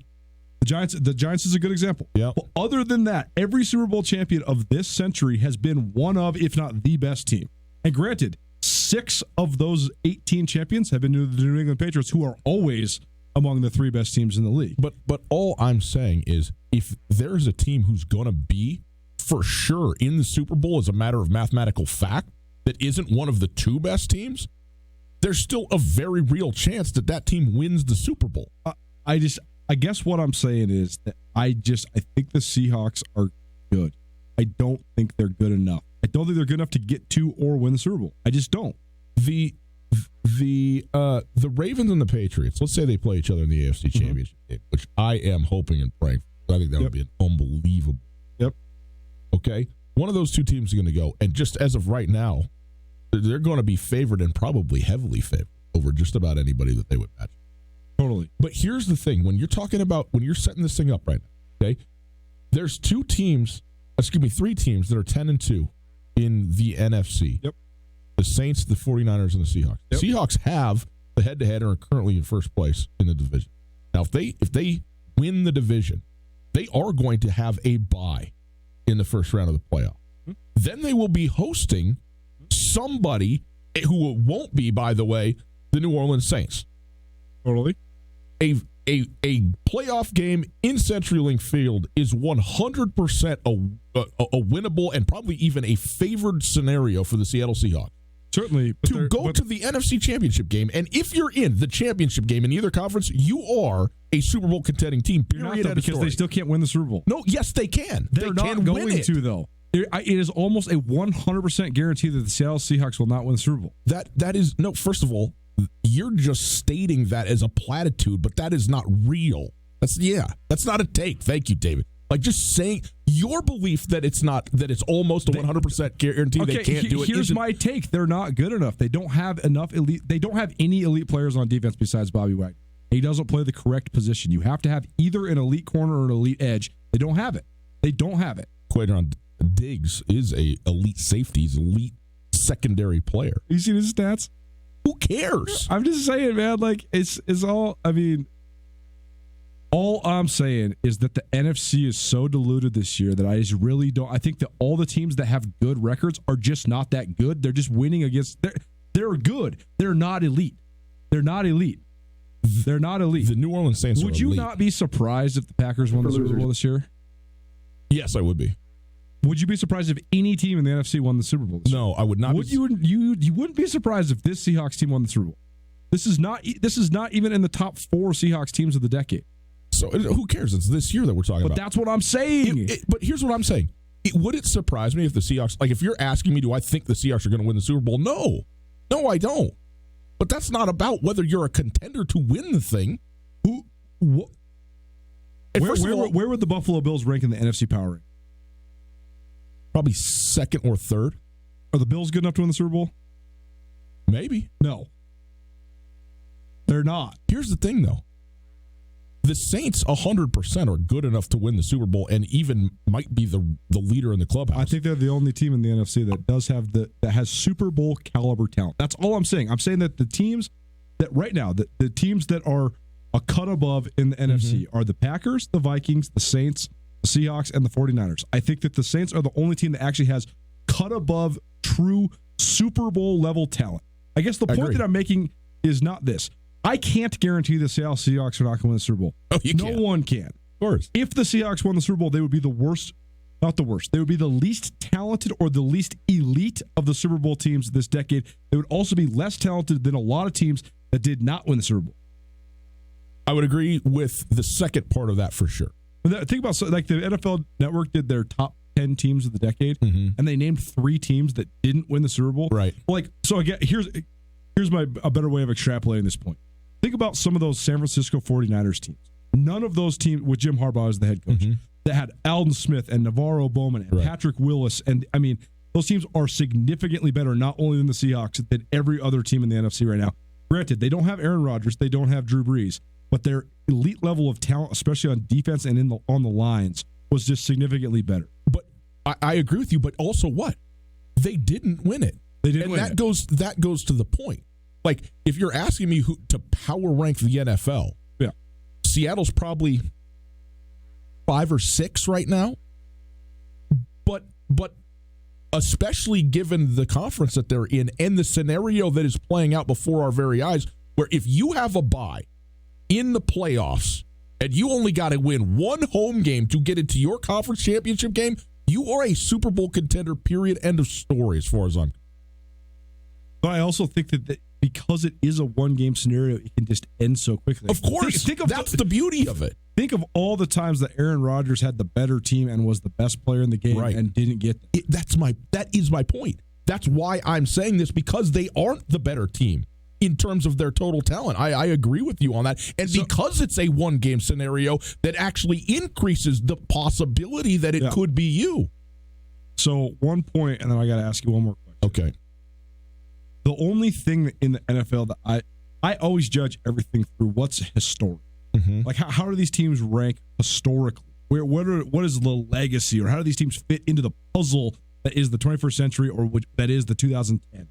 The Giants is a good example. Yeah. Well, other than that, every Super Bowl champion of this century has been one of, if not the best team. And granted, 6 of those 18 champions have been the New England Patriots, who are always among the 3 best teams in the league. But all I'm saying is, if there's a team who's going to be for sure in the Super Bowl as a matter of mathematical fact that isn't one of the 2 best teams, there's still a very real chance that team wins the Super Bowl. I guess what I'm saying is that I think the Seahawks are good. I don't think they're good enough. I don't think they're good enough to get to or win the Super Bowl. I just don't. The Ravens and the Patriots, let's say they play each other in the AFC Championship game, which I am hoping and praying for. I think that would be an unbelievable. Yep. Okay? One of those 2 teams is going to go, and just as of right now, they're going to be favored and probably heavily favored over just about anybody that they would match. Totally. But here's the thing. When you're setting this thing up right now, okay, there's 3 teams that are 10-2 in the NFC. Yep. The Saints, the 49ers, and the Seahawks. Yep. The Seahawks have the head-to-head and are currently in first place in the division. Now, if they win the division, they are going to have a bye in the first round of the playoff. Then they will be hosting somebody who won't be, by the way, the New Orleans Saints. Totally. A playoff game in CenturyLink Field is 100% a winnable and probably even a favored scenario for the Seattle Seahawks. Certainly. To go to the NFC Championship game, and if you're in the championship game in either conference, you are a Super Bowl contending team. Period. Because they still can't win the Super Bowl. No, yes, they can. They're not going to, though. It is almost a 100% guarantee that the Seattle Seahawks will not win the Super Bowl. That is no. First of all, you're just stating that as a platitude, but that is not real. That's not a take. Thank you, David. Like just saying your belief that it's almost a 100% guarantee they can't do it. Here's my take. They're not good enough. They don't have enough elite. They don't have any elite players on defense besides Bobby Wagner. He doesn't play the correct position. You have to have either an elite corner or an elite edge. They don't have it. Quaidron Diggs is a elite safety. He's an elite secondary player. You see his stats? Who cares? I'm just saying, man. Like it's all. I mean, all I'm saying is that the NFC is so diluted this year that I just really don't. I think that all the teams that have good records are just not that good. They're just winning against. They're good. They're not elite. They're not elite. The New Orleans Saints. Would you not be surprised if the Packers won the Super Bowl this year? Yes, I would be. Would you be surprised if any team in the NFC won the Super Bowl this year? No, I would not. You wouldn't be surprised if this Seahawks team won the Super Bowl. This is not even in the top 4 Seahawks teams of the decade. So who cares? It's this year that we're talking about. But that's what I'm saying. But here's what I'm saying. Would it surprise me if the Seahawks, like if you're asking me, do I think the Seahawks are going to win the Super Bowl? No, I don't. But that's not about whether you're a contender to win the thing. Where would the Buffalo Bills rank in the NFC power rank? Probably 2nd or 3rd. Are the Bills good enough to win the Super Bowl? Maybe. No. They're not. Here's the thing, though. the Saints 100% are good enough to win the Super Bowl and even might be the leader in the clubhouse. I think they're the only team in the NFC that does have that has Super Bowl caliber talent. That's all I'm saying. I'm saying that the teams that right now, the teams that are a cut above in the NFC are the Packers, the Vikings, the Saints, the Seahawks, and the 49ers. I think that the Saints are the only team that actually has cut above true Super Bowl level talent. I guess the point that I'm making is not this. I can't guarantee the Seattle Seahawks are not going to win the Super Bowl. Oh, no one can. Of course. If the Seahawks won the Super Bowl, they would be the worst, not the worst. They would be the least talented or the least elite of the Super Bowl teams this decade. They would also be less talented than a lot of teams that did not win the Super Bowl. I would agree with the second part of that for sure. Think about like the NFL Network did their top 10 teams of the decade, and they named 3 teams that didn't win the Super Bowl. Right. Like, so again, here's a better way of extrapolating this point. Think about some of those San Francisco 49ers teams. None of those teams, with Jim Harbaugh as the head coach, that had Alden Smith and Navarro Bowman and Patrick Willis. And I mean, those teams are significantly better, not only than the Seahawks, than every other team in the NFC right now. Granted, they don't have Aaron Rodgers, they don't have Drew Brees, but their elite level of talent, especially on defense and on the lines, was just significantly better. But I agree with you, but also what? They didn't win it. They didn't win it. That goes to the point. Like, if you're asking me who to power rank the NFL, Seattle's probably 5 or 6 right now. But especially given the conference that they're in and the scenario that is playing out before our very eyes, where if you have a bye in the playoffs and you only got to win one home game to get into your conference championship game, you are a Super Bowl contender, period, end of story as far as I'm concerned. But I also think that because it is a one-game scenario, it can just end so quickly. Of course. That's the beauty of it. Think of all the times that Aaron Rodgers had the better team and was the best player in the game and didn't get that. That is my point. That's why I'm saying this, because they aren't the better team in terms of their total talent. I agree with you on that. And because it's a one-game scenario, that actually increases the possibility that it could be you. So one point, and then I got to ask you one more question. Okay. The only thing in the NFL that I always judge everything through what's historic. Like how do these teams rank historically? What is the legacy, or how do these teams fit into the puzzle that is the 21st century, or that is the 2010?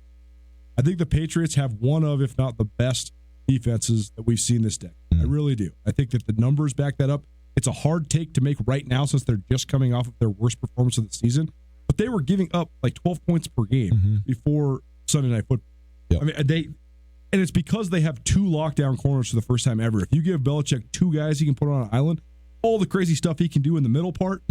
I think the Patriots have one of, if not the best defenses that we've seen this decade. I really do. I think that the numbers back that up. It's a hard take to make right now since they're just coming off of their worst performance of the season, but they were giving up like 12 points per game before Sunday Night Football. I mean, and it's because they have 2 lockdown corners for the first time ever. If you give Belichick 2 guys he can put on an island, all the crazy stuff he can do in the middle part,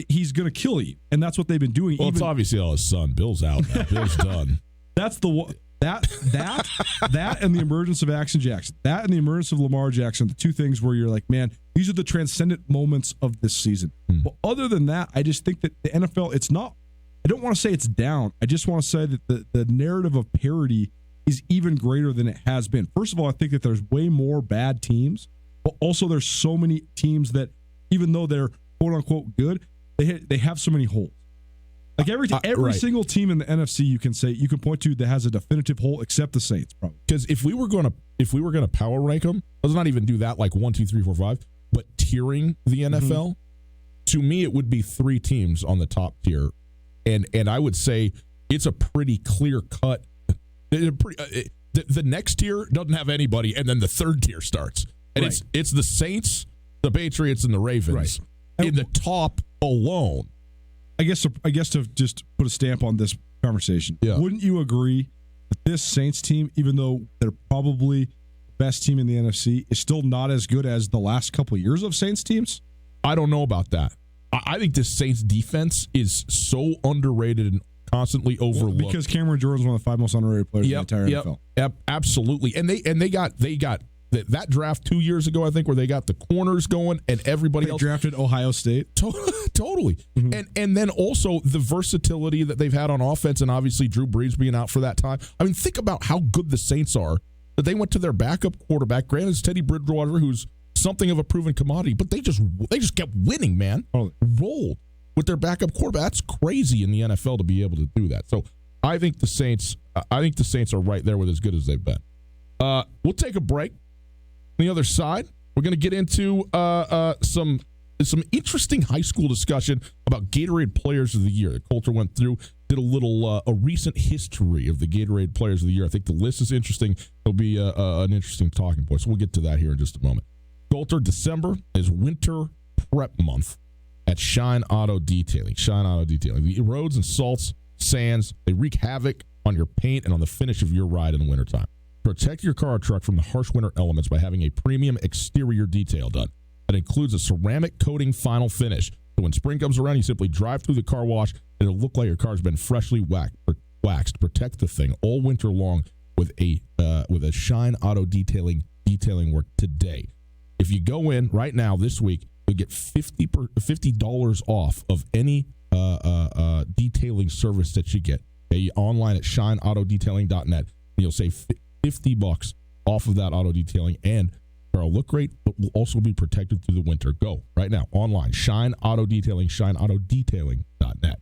he's going to kill you. And that's what they've been doing. Well, it's obviously all his son. Bill's out now. Bill's done. That's the that and the emergence of Jackson. That and the emergence of Lamar Jackson, the 2 things where you're like, man, these are the transcendent moments of this season. But other than that, I just think that the NFL, it's not, I don't want to say it's down. I just want to say that the narrative of parity is even greater than it has been. First of all, I think that there's way more bad teams, but also there's so many teams that, even though they're quote unquote good, they have so many holes. Like every single team in the NFC you can point to that has a definitive hole, except the Saints, probably. Because if we were gonna power rank them, let's not even do that like 1, 2, 3, 4, 5, but tiering the NFL, to me it would be 3 teams on the top tier, and I would say it's a pretty clear cut. The next tier doesn't have anybody, and then the third tier starts, and it's the Saints, the Patriots, and the Ravens in the top alone. I guess to just put a stamp on this conversation, wouldn't you agree that this Saints team, even though they're probably the best team in the NFC, is still not as good as the last couple of years of Saints teams? I don't know about that. I think this Saints defense is so underrated and constantly overlooked. Because Cameron Jordan's one of the 5 most underrated players in the entire NFL. Absolutely. And they got that draft 2 years ago, I think, where they got the corners going and everybody else drafted Ohio State. Totally. And then also the versatility that they've had on offense, and obviously Drew Brees being out for that time. I mean, think about how good the Saints are that they went to their backup quarterback. Granted, it's Teddy Bridgewater, who's something of a proven commodity, but they just kept winning, man. Rolled with their backup quarterback. That's crazy in the NFL to be able to do that. So I think the Saints are right there with as good as they've been. We'll take a break. On the other side, We're going to get into some interesting high school discussion about Gatorade Players of the Year. Coulter went through, did a little a recent history of the Gatorade Players of the Year. I think the list is interesting. It'll be an interesting talking point. So we'll get to that here in just a moment. Coulter, December is winter prep month at Shine Auto Detailing. Shine Auto Detailing. The roads and salts, sands, they wreak havoc on your paint and on the finish of your ride in the wintertime. Protect your car or truck from the harsh winter elements by having a premium exterior detail done. That includes a ceramic coating final finish. So when spring comes around, you simply drive through the car wash and it'll look like your car's been freshly waxed. Protect the thing all winter long with a Shine Auto Detailing work today. If you go in right now this week, you'll get $50 off of any detailing service that you get. Okay, online at shineautodetailing.net, and you'll save $50 off of that auto detailing, and it'll look great, but will also be protected through the winter. Go right now online, Shine Auto Detailing, shineautodetailing.net.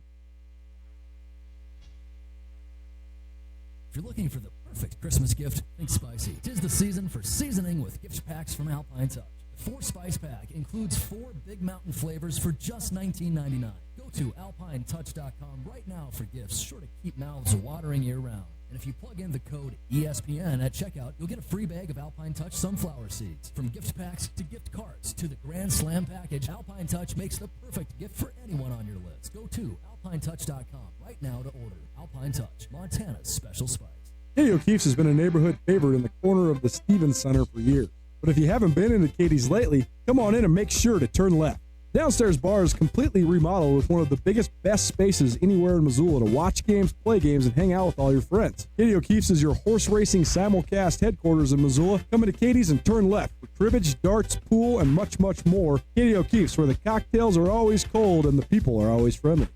If you're looking for the perfect Christmas gift, think spicy. 'Tis the season for seasoning with gift packs from Alpine Touch. The 4-spice pack includes 4 Big Mountain flavors for just $19.99. Go to alpinetouch.com right now for gifts sure to keep mouths watering year-round. And if you plug in the code ESPN at checkout, you'll get a free bag of Alpine Touch sunflower seeds. From gift packs to gift cards to the Grand Slam package, Alpine Touch makes the perfect gift for anyone on your list. Go to alpinetouch.com right now to order. Alpine Touch, Montana's special spice. Katie O'Keefe's has been a neighborhood favorite in the corner of the Stevens Center for years. But if you haven't been into Katie's lately, come on in and make sure to turn left. Downstairs bar is completely remodeled with one of the biggest, best spaces anywhere in Missoula to watch games, play games, and hang out with all your friends. Katie O'Keefe's is your horse racing simulcast headquarters in Missoula. Come into Katie's and turn left for cribbage, darts, pool, and much, much more. Katie O'Keefe's, where the cocktails are always cold and the people are always friendly.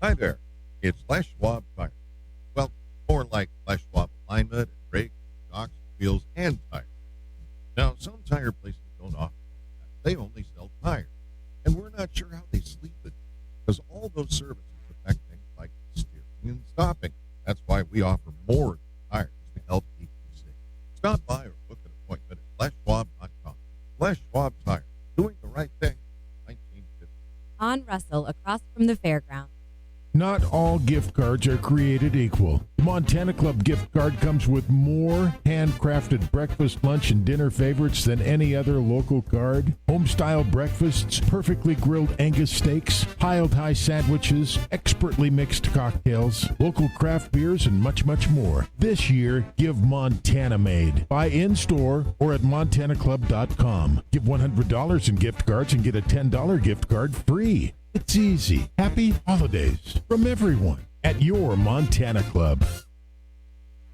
Hi there. It's Les Schwab Tires. Well, more like Les Schwab alignment and brakes, shocks, wheels, and tires. Now, some tire places don't offer that. They only sell tires. And we're not sure how they sleep at night, because all those services affect things like steering and stopping. That's why we offer more tires to help keep you safe. Stop by or book an appointment at leschwab.com. Les Schwab Tires, doing the right thing. 1950. On Russell, across from the fairground. Not all gift cards are created equal. The Montana Club gift card comes with more handcrafted breakfast, lunch, and dinner favorites than any other local card. Home-style breakfasts, perfectly grilled Angus steaks, piled high sandwiches, expertly mixed cocktails, local craft beers, and much, much more. This year, give Montana made. Buy in-store or at montanaclub.com. Give $100 in gift cards and get a $10 gift card free. It's easy. Happy holidays from everyone at your Montana Club.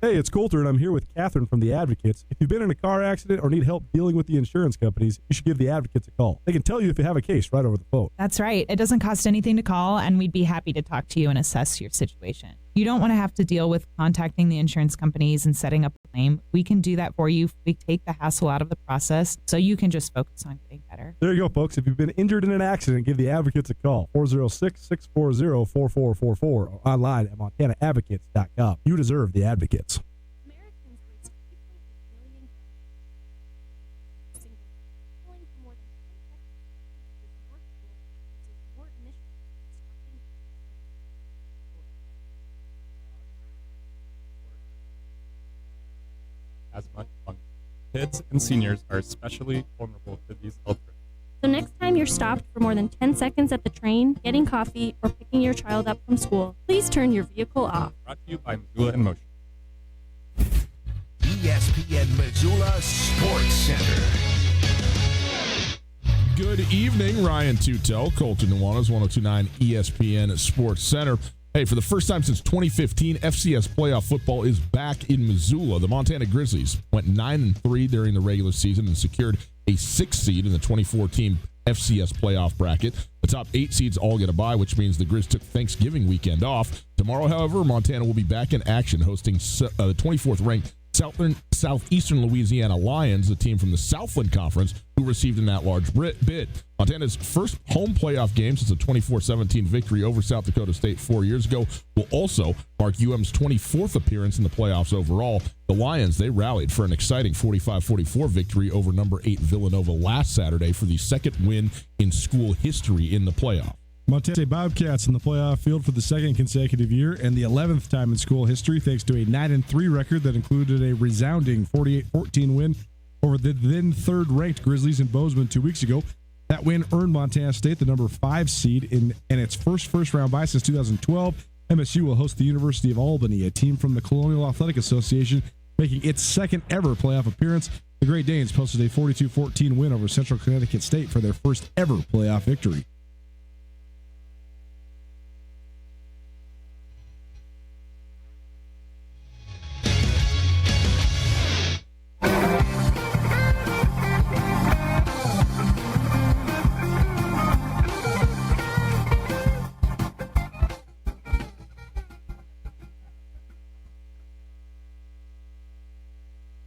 Hey, it's Coulter, and I'm here with Catherine from The Advocates. If you've been in a car accident or need help dealing with the insurance companies, you should give The Advocates a call. They can tell you if you have a case right over the phone. That's right. It doesn't cost anything to call, and we'd be happy to talk to you and assess your situation. You don't want to have to deal with contacting the insurance companies and setting up a claim. We can do that for you. We take the hassle out of the process, so you can just focus on getting better. There you go, folks. If you've been injured in an accident, give The Advocates a call. 406-640-4444 or online at montanaadvocates.com. You deserve The Advocates. As much function. Kids and seniors are especially vulnerable to these health risks. So next time you're stopped for more than 10 seconds at the train, getting coffee, or picking your child up from school, please turn your vehicle off. Brought to you by Missoula in Motion. ESPN Missoula Sports Center. Good evening, Ryan Tootell, Colton Nuanez, 102.9 ESPN Sports Center. Hey, for the first time since 2015, FCS playoff football is back in Missoula. The Montana Grizzlies went 9-3 during the regular season and secured a 6th seed in the 24-team FCS playoff bracket. The top 8 seeds all get a bye, which means the Grizz took Thanksgiving weekend off. Tomorrow, however, Montana will be back in action, hosting the 24th-ranked Southeastern Louisiana Lions, the team from the Southland Conference, who received an at-large bid. Montana's first home playoff game since a 24-17 victory over South Dakota State 4 years ago will also mark UM's 24th appearance in the playoffs overall. The Lions, they rallied for an exciting 45-44 victory over number 8 Villanova last Saturday for the second win in school history in the playoff. Montana State Bobcats in the playoff field for the second consecutive year and the 11th time in school history, thanks to a 9-3 record that included a resounding 48-14 win over the then third-ranked Grizzlies in Bozeman 2 weeks ago. That win earned Montana State the number 5 seed in its first-round bye since 2012. MSU will host the University of Albany, a team from the Colonial Athletic Association, making its second-ever playoff appearance. The Great Danes posted a 42-14 win over Central Connecticut State for their first-ever playoff victory.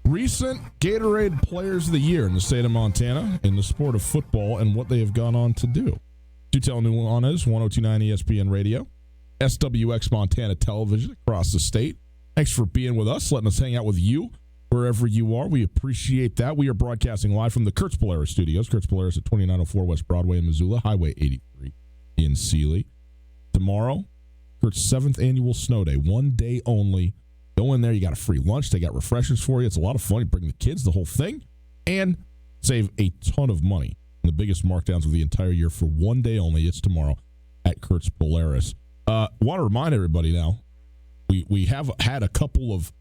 Recent Gatorade Players of the Year in the state of Montana in the sport of football and what they have gone on to do. Tootell, Nuanez, 102.9 ESPN Radio, SWX Montana Television across the state. Thanks for being with us, letting us hang out with you wherever you are. We appreciate that. We are broadcasting live from the Kurtz Polaris studios. Kurtz Polaris at 2904 West Broadway in Missoula, Highway 83 in Sealy. Tomorrow, Kurt's 7th annual snow day, 1 day only. Go in there, you got a free lunch, they got refreshments for you. It's a lot of fun. You bring the kids, the whole thing, and save a ton of money. The biggest markdowns of the entire year for 1 day only. It's tomorrow at Kurtz Polaris. Want to remind everybody now, we have had a couple of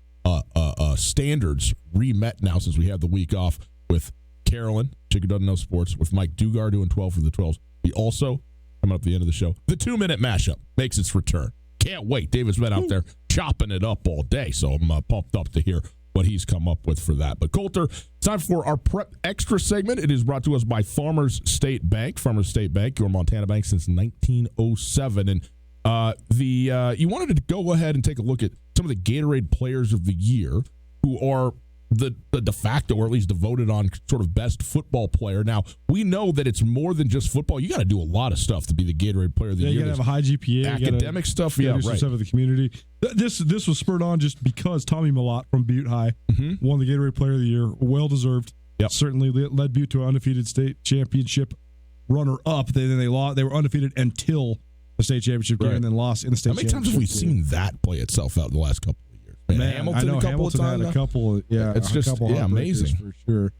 standards re-met now since we had the week off with Carolyn, chick who doesn't know sports, with Mike Dugar doing 12 for the 12s. We also, coming up at the end of the show, the 2-minute mashup makes its return. Can't wait. David's been out there chopping it up all day, so I'm pumped up to hear what he's come up with for that. But Coulter, it's time for our Prep Extra segment. It is brought to us by Farmers State Bank. Farmers State Bank, your Montana bank since 1907. And you wanted to go ahead and take a look at some of the Gatorade Players of the Year who are the de facto, or at least the voted on sort of best football player. Now, we know that it's more than just football. You got to do a lot of stuff to be the Gatorade Player of the Year. You got to have a high GPA. Academic stuff, do right. Some stuff with the community. This was spurred on just because Tommy Malott from Butte High won the Gatorade Player of the Year. Well-deserved. Yep. Certainly led Butte to an undefeated state championship runner-up. They were undefeated until the state championship game and then lost in the state championship. How many times have we seen that play itself out in the last couple? Man, Hamilton, I know a couple Hamilton of times had a couple. It's just amazing for sure.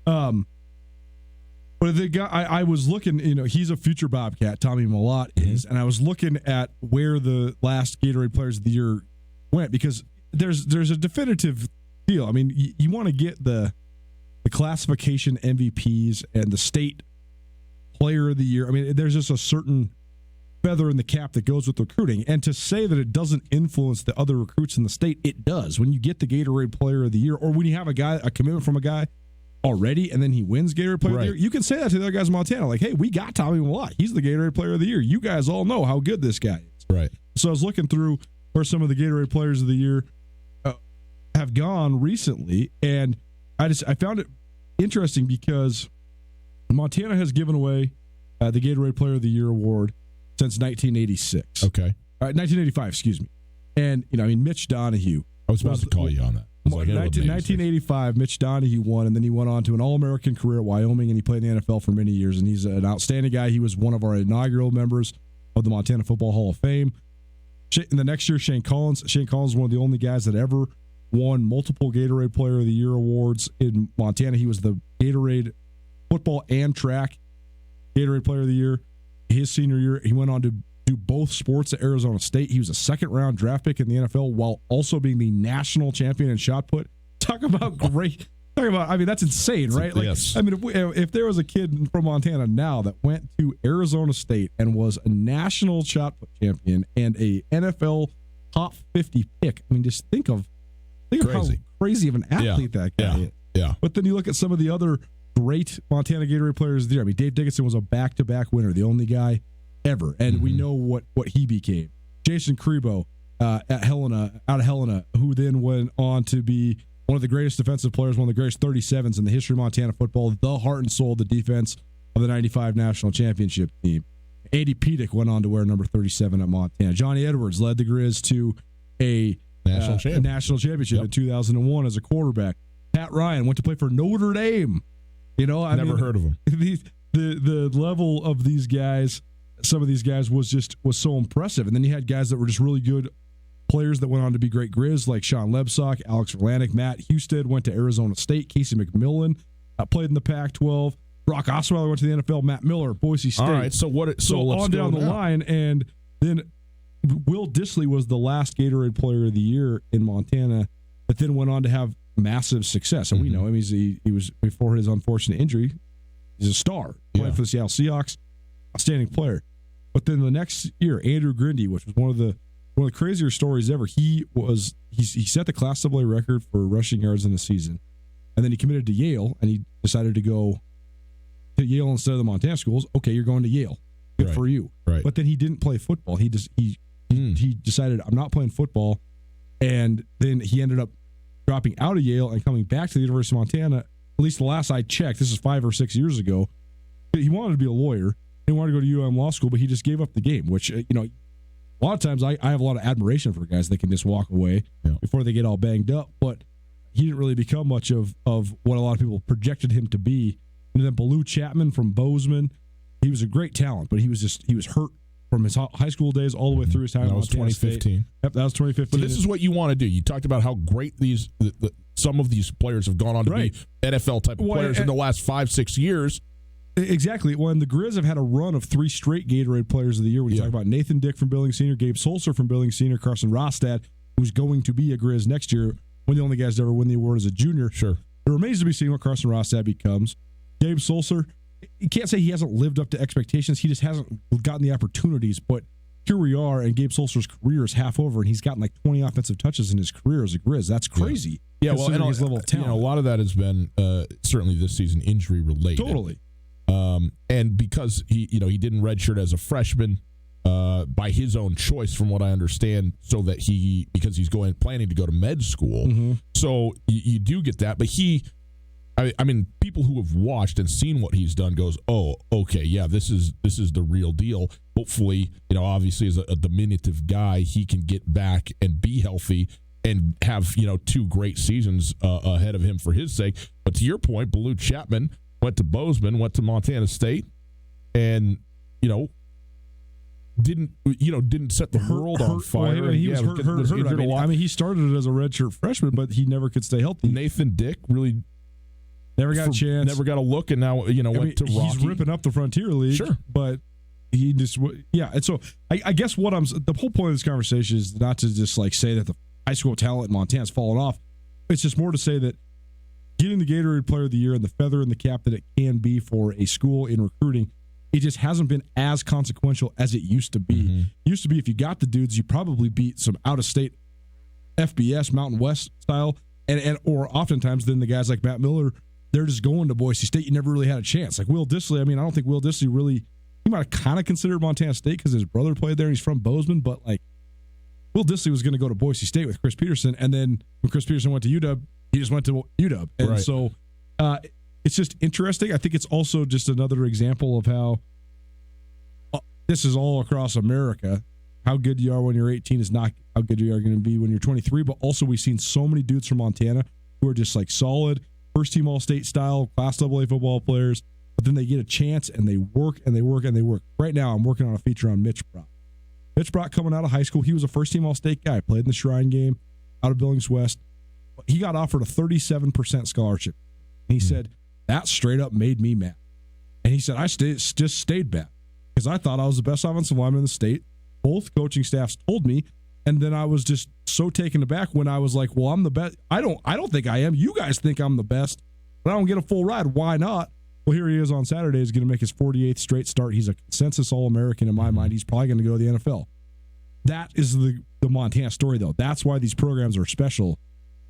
But the guy I was looking, he's a future Bobcat. Tommy Malott is, and I was looking at where the last Gatorade Players of the Year went because there's a definitive deal. I mean, you want to get the classification MVPs and the state Player of the Year. I mean, there's just a certain feather in the cap that goes with recruiting, and to say that it doesn't influence the other recruits in the state, it does. When you get the Gatorade Player of the Year, or when you have a commitment from a guy already and then he wins Gatorade Player of the Year, you can say that to the other guys in Montana, like, hey, we got Tommy Malott, he's the Gatorade Player of the Year, you guys all know how good this guy is. Right. So I was looking through where some of the Gatorade Players of the Year have gone recently, and I found it interesting because Montana has given away the Gatorade Player of the Year award since 1986. Okay. 1985, excuse me. And, Mitch Donahue. I was supposed to call you on that. 1985, Mitch Donahue won, and then he went on to an All-American career at Wyoming, and he played in the NFL for many years, and he's an outstanding guy. He was one of our inaugural members of the Montana Football Hall of Fame. In the next year, Shane Collins. Shane Collins was one of the only guys that ever won multiple Gatorade Player of the Year awards in Montana. He was the Gatorade football and track Gatorade Player of the Year. His senior year, he went on to do both sports at Arizona State. He was a second-round draft pick in the NFL while also being the national champion in shot put. Talk about great. That's insane, right? Yes. If there was a kid from Montana now that went to Arizona State and was a national shot put champion and a NFL top 50 pick, just think of how crazy of an athlete that guy is. Yeah. But then you look at some of the other great Montana Gatorade Players of the Year. Dave Dickinson was a back-to-back winner, the only guy ever, and we know what he became. Jason Crebo out of Helena, who then went on to be one of the greatest defensive players, one of the greatest 37s in the history of Montana football, the heart and soul of the defense of the 95 national championship team. Andy Pedic went on to wear number 37 at Montana. Johnny Edwards led the Grizz to a national championship in 2001 as a quarterback. Pat Ryan went to play for Notre Dame. Never heard of him. The level of these guys, some of these guys was so impressive. And then you had guys that were just really good players that went on to be great Grizz, like Sean Lebsock, Alex Verlanik, Matt Husted went to Arizona State, Casey McMillan played in the Pac-12, Brock Osweiler went to the NFL, Matt Miller, Boise State. All right, so let's on down go the now. line, and then Will Dissly was the last Gatorade Player of the Year in Montana, but then went on to have massive success. And we know him; he was before his unfortunate injury. He's a star playing for the Seattle Seahawks, outstanding player. But then the next year, Andrew Grindy, which was one of the crazier stories ever. He set the Class AA record for rushing yards in the season, and then he committed to Yale, and he decided to go to Yale instead of the Montana schools. Okay, you're going to Yale. Good for you. Right. But then he didn't play football. He decided, I'm not playing football, and then he ended up dropping out of Yale and coming back to the University of Montana. At least the last I checked, this is 5 or 6 years ago. He wanted to be a lawyer. He wanted to go to UM Law School, but he just gave up the game, which, a lot of times I have a lot of admiration for guys that can just walk away before they get all banged up, but he didn't really become much of what a lot of people projected him to be. And then Baloo Chapman from Bozeman, he was a great talent, but he was hurt from his high school days all the way through his time. That was 2015. Yep, that was 2015. But this is what you want to do. You talked about how great some of these players have gone on to be NFL type of players in the last 5-6 years. Exactly. When the Grizz have had a run of 3 straight Gatorade Players of the Year, we talk about Nathan Dick from Billings Senior, Gabe Solser from Billings Senior, Carson Rostad, who's going to be a Grizz next year, one of the only guys to ever win the award as a junior. Sure. It remains to be seen what Carson Rostad becomes. Gabe Solser, you can't say he hasn't lived up to expectations. He just hasn't gotten the opportunities. But here we are, and Gabe Solser's career is half over, and he's gotten like 20 offensive touches in his career as a Grizz. That's crazy. Yeah, well, and his level of talent. a lot of that has been certainly this season injury related. Totally. And because he didn't redshirt as a freshman by his own choice, from what I understand, so that because he's planning to go to med school. So you do get that, but I mean, people who have watched and seen what he's done goes, oh, okay, yeah, this is the real deal. Hopefully, obviously as a diminutive guy, he can get back and be healthy and have 2 great seasons ahead of him for his sake. But to your point, Baloo Chapman went to Bozeman, went to Montana State, and didn't set the world on fire. Well, he was hurt. I mean, he started as a redshirt freshman, but he never could stay healthy. Nathan Dick really never got a chance, never got a look, and now went to Rocky. He's ripping up the Frontier League, sure, but he just And so I guess the whole point of this conversation is not to just say that the high school talent in Montana's fallen off. It's just more to say that getting the Gatorade Player of the Year and the feather in the cap that it can be for a school in recruiting, it just hasn't been as consequential as it used to be. It used to be if you got the dudes, you probably beat some out-of-state FBS, Mountain West style, or oftentimes then the guys like Matt Miller, they're just going to Boise State. You never really had a chance. Like Will Dissly, I mean, I don't think Will Dissly really, he might have kind of considered Montana State because his brother played there and he's from Bozeman, but Will Dissly was going to go to Boise State with Chris Peterson, and then when Chris Peterson went to UW, he just went to UW. And so it's just interesting. I think it's also just another example of how this is all across America. How good you are when you're 18 is not how good you are going to be when you're 23. But also we've seen so many dudes from Montana who are just solid, first-team All-State style, Class AA football players. But then they get a chance and they work and they work and they work. Right now I'm working on a feature on Mitch Brock. Mitch Brock coming out of high school, he was a first-team All-State guy, played in the Shrine Game out of Billings West. He got offered a 37% scholarship. And he said, that straight up made me mad. And he said, I just stayed mad because I thought I was the best offensive lineman in the state. Both coaching staffs told me. And then I was just so taken aback when I was like, well, I'm the best. I don't think I am. You guys think I'm the best, but I don't get a full ride. Why not? Well, here he is on Saturday. He's going to make his 48th straight start. He's a consensus All-American in my mind. He's probably going to go to the NFL. That is the Montana story, though. That's why these programs are special.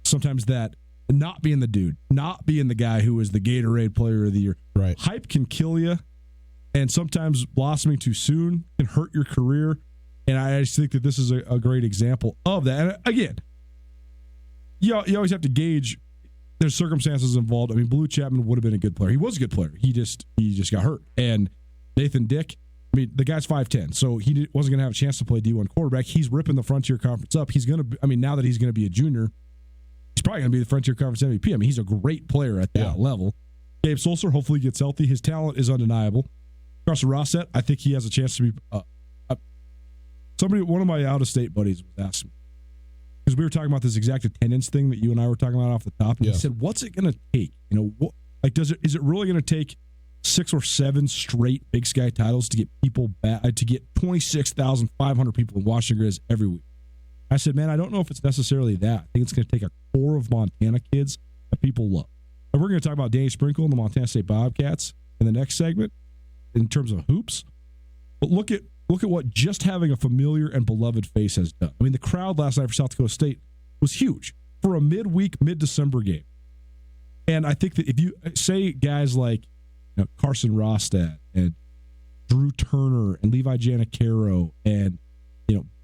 Sometimes that not being the dude, not being the guy who is the Gatorade Player of the Year. Right. Hype can kill you, and sometimes blossoming too soon can hurt your career. And I just think that this is a great example of that. And again, you always have to gauge there's circumstances involved. I mean, Blue Chapman would have been a good player. He was a good player. He just got hurt. And Nathan Dick, I mean, the guy's 5'10", so he wasn't going to have a chance to play D1 quarterback. He's ripping the Frontier Conference up. He's going to, I mean, now that he's going to be a junior, he's probably going to be the Frontier Conference MVP. I mean, he's a great player at that level. Gabe Sulser hopefully gets healthy. His talent is undeniable. Carson Rossett, I think he has a chance to be. One of my out-of-state buddies was asking me, because we were talking about this exact attendance thing that you and I were talking about off the top, and he said, "What's it going to take? Is it really going to take 6 or 7 straight Big Sky titles to get people back, to get 26,500 people in Washington Grizz every week?" I said, "Man, I don't know if it's necessarily that. I think it's going to take a core of Montana kids that people love." And we're going to talk about Danny Sprinkle and the Montana State Bobcats in the next segment in terms of hoops. But look at what just having a familiar and beloved face has done. I mean, the crowd last night for South Dakota State was huge for a mid-December game. And I think that if you say guys like Carson Rostad and Drew Turner and Levi Janicaro and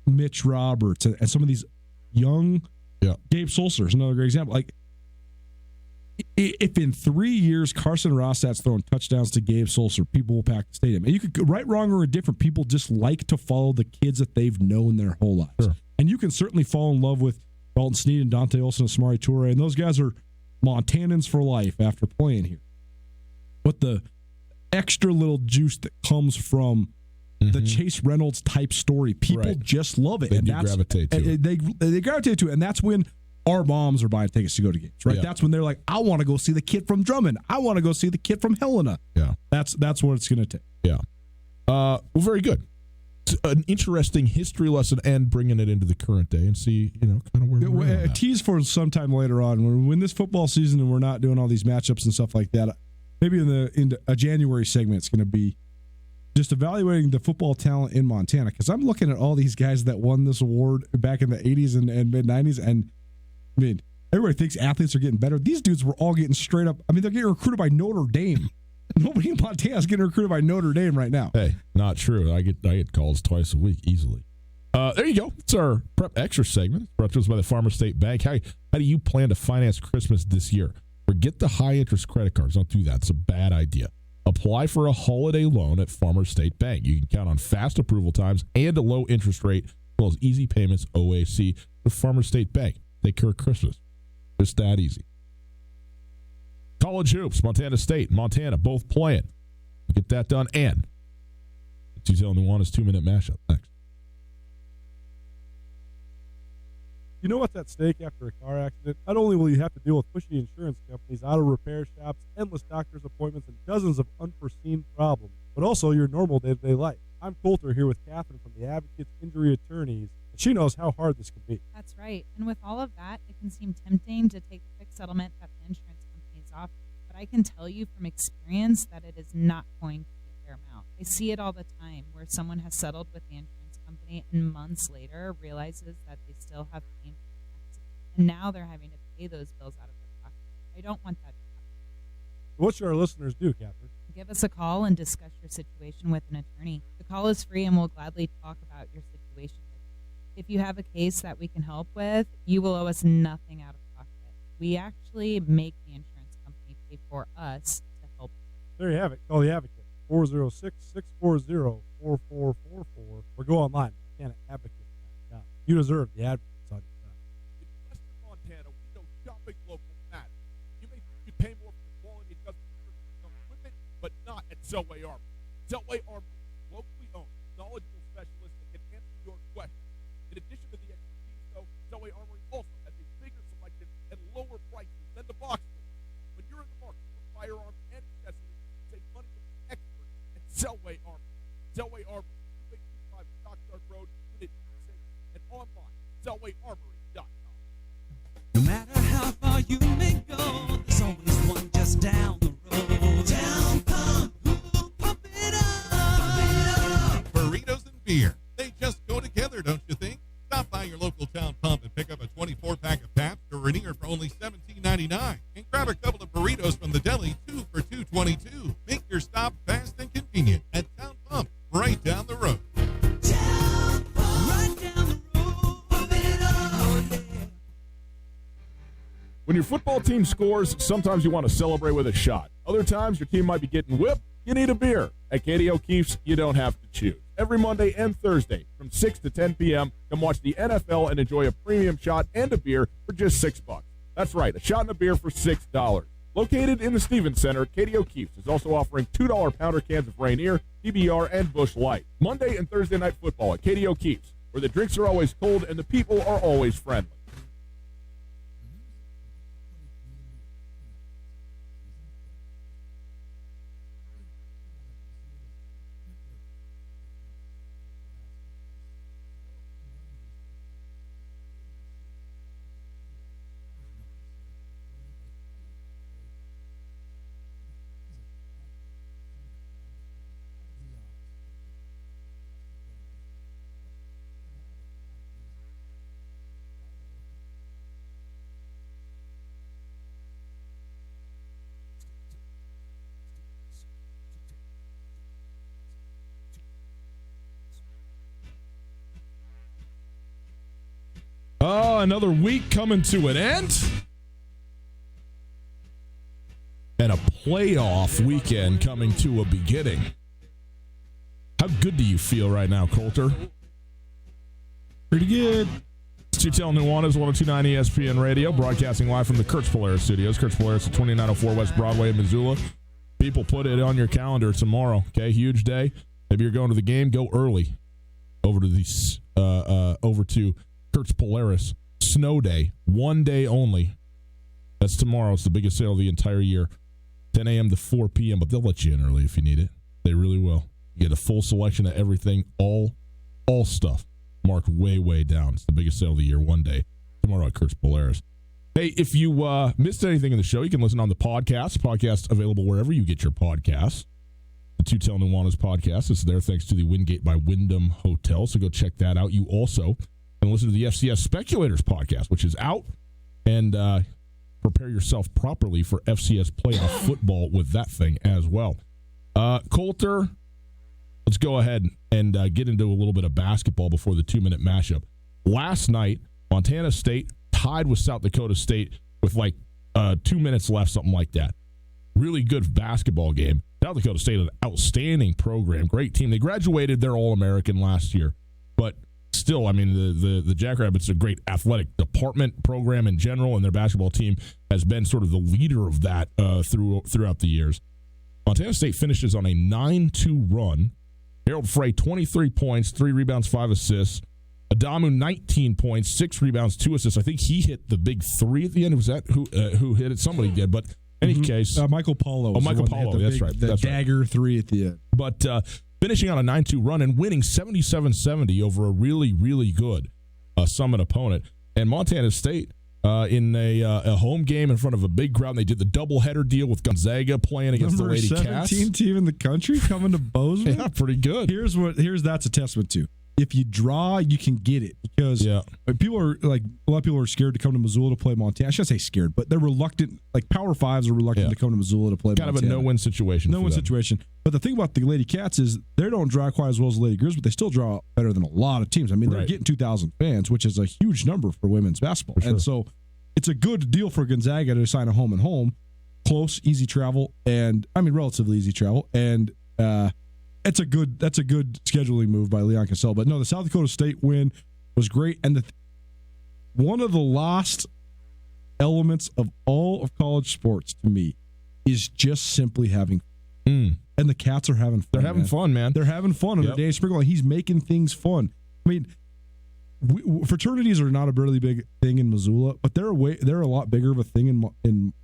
Mitch Roberts and some of these young Gabe Sulser is another great example. Like, if in 3 years Carson Rostad's throwing touchdowns to Gabe Sulser, people will pack the stadium. And you could, right, wrong, or indifferent, people just like to follow the kids that they've known their whole lives. Sure. And you can certainly fall in love with Dalton Snead and Dante Olson and Samari Toure, and those guys are Montanans for life after playing here. But the extra little juice that comes from the Chase Reynolds type story, people just love it. They gravitate to it. They gravitate to it, and that's when our moms are buying tickets to go to games, right? Yeah. That's when they're like, I want to go see the kid from Drummond. I want to go see the kid from Helena. Yeah. That's what it's going to take. Yeah. Well, very good. It's an interesting history lesson and bringing it into the current day and see, kind of where we're at. A tease for sometime later on when this football season and we're not doing all these matchups and stuff like that. Maybe in a January segment, it's going to be just evaluating the football talent in Montana, because I'm looking at all these guys that won this award back in the 80s and mid-90s, and I mean, everybody thinks athletes are getting better. These dudes were all getting straight up. I mean, they're getting recruited by Notre Dame. Nobody in Montana is getting recruited by Notre Dame right now. Hey, not true. I get calls twice a week easily. There you go. It's our Prep Extra segment. Brought to us by the Farmer State Bank. How do you plan to finance Christmas this year? Forget the high-interest credit cards. Don't do that. It's a bad idea. Apply for a holiday loan at Farmer State Bank. You can count on fast approval times and a low interest rate, as well as easy payments, OAC, with Farmer State Bank. Take care of Christmas. Just that easy. College hoops, Montana State and Montana both playing. We'll get that done. And the Tootell and Nuanez 2-minute mashup next. You know what's at stake after a car accident? Not only will you have to deal with pushy insurance companies, auto repair shops, endless doctor's appointments, and dozens of unforeseen problems, but also your normal day-to-day life. I'm Coulter here with Catherine from the Advocates Injury Attorneys. She knows how hard this can be. That's right. And with all of that, it can seem tempting to take the quick settlement that the insurance companies offer. But I can tell you from experience that it is not going to be a fair amount. I see it all the time where someone has settled with the insurance company and months later realizes that they still have pain from the accident. And now they're having to pay those bills out of their pocket. I don't want that to happen. What should our listeners do, Catherine? Give us a call and discuss your situation with an attorney. The call is free and we'll gladly talk about your situation. If you have a case that we can help with, you will owe us nothing out of pocket. We actually make the insurance company pay for us to help. There you have it. Call the Advocate, 406-640-4444, or go online, MontanaAdvocate.com. You deserve the Advocates on your side. In Western Montana, we know shopping local matters. You may think you pay more for the quality of customer equipment, but not at Selway Armory. Selway Armory, locally owned, knowledgeable specialists that can answer your questions. In addition to the expertise, though, Selway Armory also has a bigger selection and lower prices than the box store. When you're in the market for firearms and accessories, save money with the expert at Selway Armory. Selway Armory, 2825 Stockyard Road, Unit 6, and online, SelwayArmory.com. No matter how far you may go, there's always one just down the road. Down pump, pump it up. Burritos and beer. They just go together, don't you think? Stop by your local town pump and pick up a 24-pack of Pabst or Rainier for only $17.99. And grab a couple of burritos from the deli, 2 for $2.22. Make your stop fast and convenient at Town Pump, right down the road. Down pump, right down the road. Pump it up. When your football team scores, sometimes you want to celebrate with a shot. Other times, your team might be getting whipped. You need a beer. At Katie O'Keefe's, you don't have to choose. Every Monday and Thursday from 6 to 10 p.m., come watch the NFL and enjoy a premium shot and a beer for just $6. That's right, a shot and a beer for $6. Located in the Stevens Center, Katie O'Keefe's is also offering $2 pounder cans of Rainier, PBR, and Busch Light. Monday and Thursday night football at Katie O'Keefe's, where the drinks are always cold and the people are always friendly. Another week coming to an end. And a playoff weekend coming to a beginning. How good do you feel right now, Coulter? Pretty good. It's Tootell Nuanez, 102.9 ESPN Radio, broadcasting live from the Kurtz Polaris Studios. Kurtz Polaris at 2904 West Broadway in Missoula. People, put it on your calendar tomorrow, okay? Huge day. Maybe you're going to the game. Go early over to Kurtz Polaris. Snow day, 1 day only. That's tomorrow. It's the biggest sale of the entire year. 10 a.m. to 4 p.m., but they'll let you in early if you need it. They really will. You get a full selection of everything, all stuff marked way, way down. It's the biggest sale of the year, 1 day. Tomorrow at Kurtz Polaris. Hey, if you missed anything in the show, you can listen on the podcast. Podcast available wherever you get your podcasts. The Tootell Nuanez podcast is there thanks to the Wingate by Wyndham Hotel, so go check that out. You also can listen to the FCS Speculators podcast, which is out, and prepare yourself properly for FCS playoff football with that thing as well. Coulter, let's go ahead and get into a little bit of basketball before the 2-minute mashup. Last night, Montana State tied with South Dakota State with 2 minutes left, something like that. Really good basketball game. South Dakota State, an outstanding program, great team. They graduated their All-American last year, but still, I mean, the Jackrabbits are a great athletic department program in general, and their basketball team has been sort of the leader of that throughout the years. Montana State finishes on a 9-2 run. Harold Frey, 23 points, 3 rebounds, 5 assists. Adamu, 19 points, 6 rebounds, 2 assists. I think he hit the big 3 at the end. Was that who hit it? Somebody did, but in any case. Michael Paulo. Michael Paulo, that's right. The dagger 3 at the end. But finishing on a 9-2 run and winning 77-70 over a really, really good Summit opponent. And Montana State in a home game in front of a big crowd. And they did the doubleheader deal with Gonzaga playing against the Lady Cats. Number 17 team in the country coming to Bozeman. Yeah, pretty good. That's a testament to. If you draw, you can get it, because people are a lot of people are scared to come to Missoula to play Montana. I shouldn't say scared, but they're reluctant. Power fives are reluctant to come to Missoula to play kind Montana. Kind of a no-win situation. No-win situation. But the thing about the Lady Cats is they don't draw quite as well as the Lady Grizz, but they still draw better than a lot of teams. I mean, they're getting 2,000 fans, which is a huge number for women's basketball. Sure. And so it's a good deal for Gonzaga to sign a home and home. Close, easy travel, and relatively easy travel. And that's a good scheduling move by Leon Cassell. But no, the South Dakota State win was great. And one of the lost elements of all of college sports to me is just simply having fun. And the Cats are having fun. They're having fun, man. They're having fun under Danny Sprinkle, and he's making things fun. I mean, fraternities are not a really big thing in Missoula, but they're a lot bigger of a thing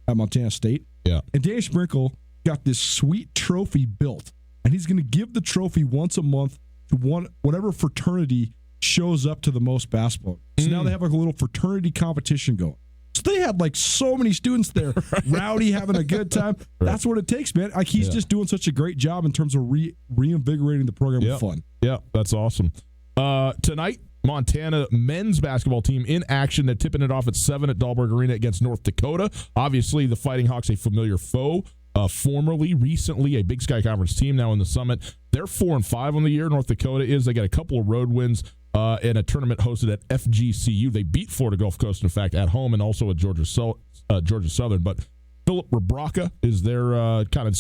at Montana State. Yeah. And Danny Sprinkle got this sweet trophy built. And he's going to give the trophy once a month to whatever fraternity shows up to the most basketball. So now they have a little fraternity competition going. So they had so many students there, rowdy, having a good time. Right. That's what it takes, man. He's just doing such a great job in terms of reinvigorating the program with fun. Yeah, that's awesome. Tonight, Montana men's basketball team in action. They're tipping it off at 7 at Dahlberg Arena against North Dakota. Obviously, the Fighting Hawks, a familiar foe. Recently a Big Sky Conference team, now in the Summit. They're 4-5 on the year. North Dakota is. They got a couple of road wins in a tournament hosted at FGCU. They beat Florida Gulf Coast, in fact, at home and also at Georgia Southern. But Philip Rebraca is their kind of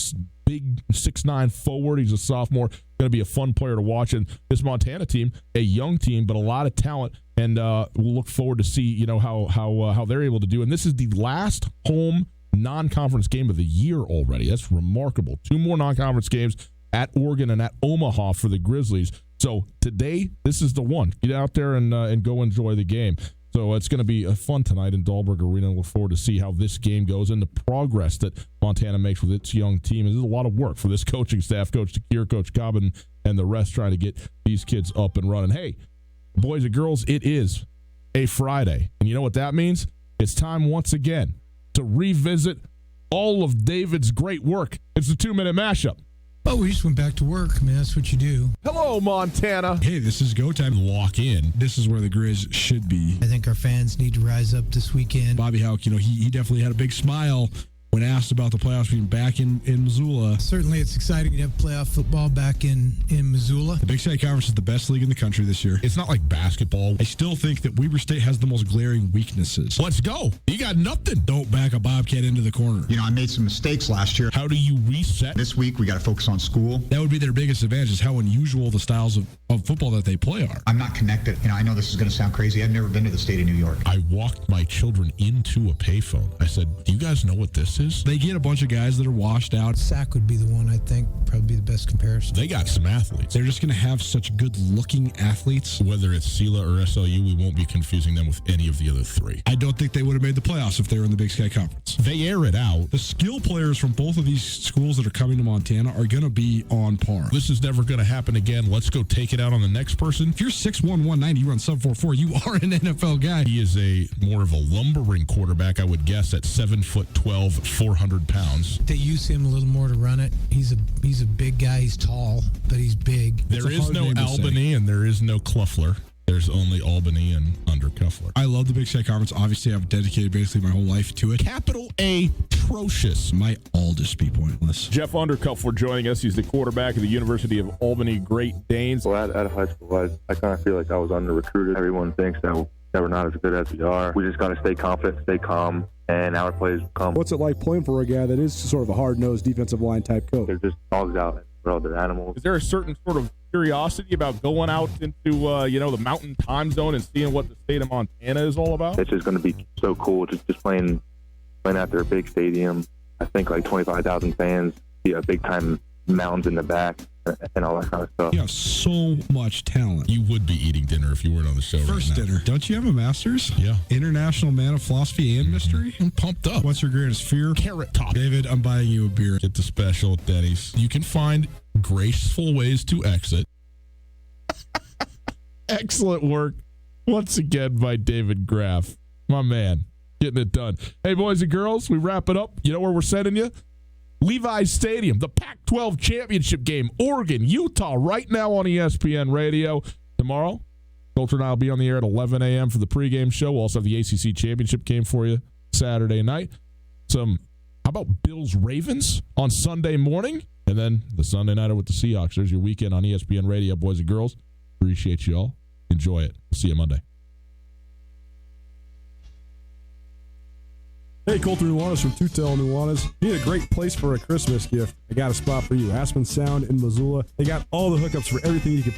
big 6'9" forward. He's a sophomore. Going to be a fun player to watch. And this Montana team, a young team, but a lot of talent. And we'll look forward to see how they're able to do. And this is the last home non-conference game of the year already. That's remarkable. 2 more non-conference games at Oregon and at Omaha for the Grizzlies. So today, this is the one. Get out there and go enjoy the game. So it's going to be fun tonight in Dahlberg Arena. Look forward to see how this game goes and the progress that Montana makes with its young team. There's a lot of work for this coaching staff, Coach Takir, Coach Cobb, and the rest trying to get these kids up and running. Hey, boys and girls, it is a Friday. And you know what that means? It's time once again to revisit all of David's great work. It's the 2-minute mashup. Oh, we just went back to work. I mean, that's what you do. Hello, Montana. Hey, this is go time. Lock in. This is where the Grizz should be. I think our fans need to rise up this weekend. Bobby Houck, he definitely had a big smile when asked about the playoffs being back in Missoula. Certainly, it's exciting to have playoff football back in Missoula. The Big Sky Conference is the best league in the country this year. It's not like basketball. I still think that Weber State has the most glaring weaknesses. Let's go. You got nothing. Don't back a Bobcat into the corner. I made some mistakes last year. How do you reset? This week, we got to focus on school. That would be their biggest advantage, is how unusual the styles of football that they play are. I'm not connected. I know this is going to sound crazy. I've never been to the state of New York. I walked my children into a payphone. I said, do you guys know what this is? They get a bunch of guys that are washed out. SAC would be the one, I think, probably be the best comparison. They got some athletes. They're just going to have such good-looking athletes. Whether it's SELA or SLU, we won't be confusing them with any of the other 3. I don't think they would have made the playoffs if they were in the Big Sky Conference. They air it out. The skill players from both of these schools that are coming to Montana are going to be on par. This is never going to happen again. Let's go take it out on the next person. If you're 6'1", 190, you run sub 4.4, you are an NFL guy. He is more of a lumbering quarterback, I would guess, at 7'12", 400 pounds. They use him a little more to run it. He's a big guy. He's tall, but he's big. There is no Albany and there is no Cluffler. There's only Albany and Undercuffler. I love the Big Sky Conference. Obviously, I've dedicated basically my whole life to it. Capital atrocious. Might all just be pointless. Jeff Undercuffler joining us. He's the quarterback of the University of Albany Great Danes. Well, at high school, I kind of feel like I was under-recruited. Everyone thinks that we're not as good as we are. We just got to stay confident, stay calm, and our plays come. What's it like playing for a guy that is sort of a hard-nosed defensive line type coach? They're just dogs out. They're animals. Is there a certain sort of curiosity about going out into the mountain time zone and seeing what the state of Montana is all about? It's just going to be so cool just playing after a big stadium. I think like 25,000 fans, big time mountains in the back, and all that kind of stuff. You have so much talent. You would be eating dinner if you weren't on the show. First right now. dinner. Don't you have a master's? Yeah. International Man of Philosophy and Mystery? I'm pumped up. What's your greatest fear? Carrot Top. David, I'm buying you a beer. Get the special at Denny's. You can find graceful ways to exit. Excellent work once again by David Graff. My man, getting it done. Hey, boys and girls, we wrap it up. You know where we're sending you? Levi's Stadium, the Pac-12 championship game, Oregon, Utah, right now on ESPN Radio. Tomorrow, Coulter and I will be on the air at 11 a.m. for the pregame show. We'll also have the ACC championship game for you Saturday night. How about Bills-Ravens on Sunday morning? And then the Sunday nighter with the Seahawks. There's your weekend on ESPN Radio, boys and girls. Appreciate you all. Enjoy it. We'll see you Monday. Hey, Coulter Nuanez from Tootell Nuanez. Need a great place for a Christmas gift? I got a spot for you. Aspen Sound in Missoula. They got all the hookups for everything you can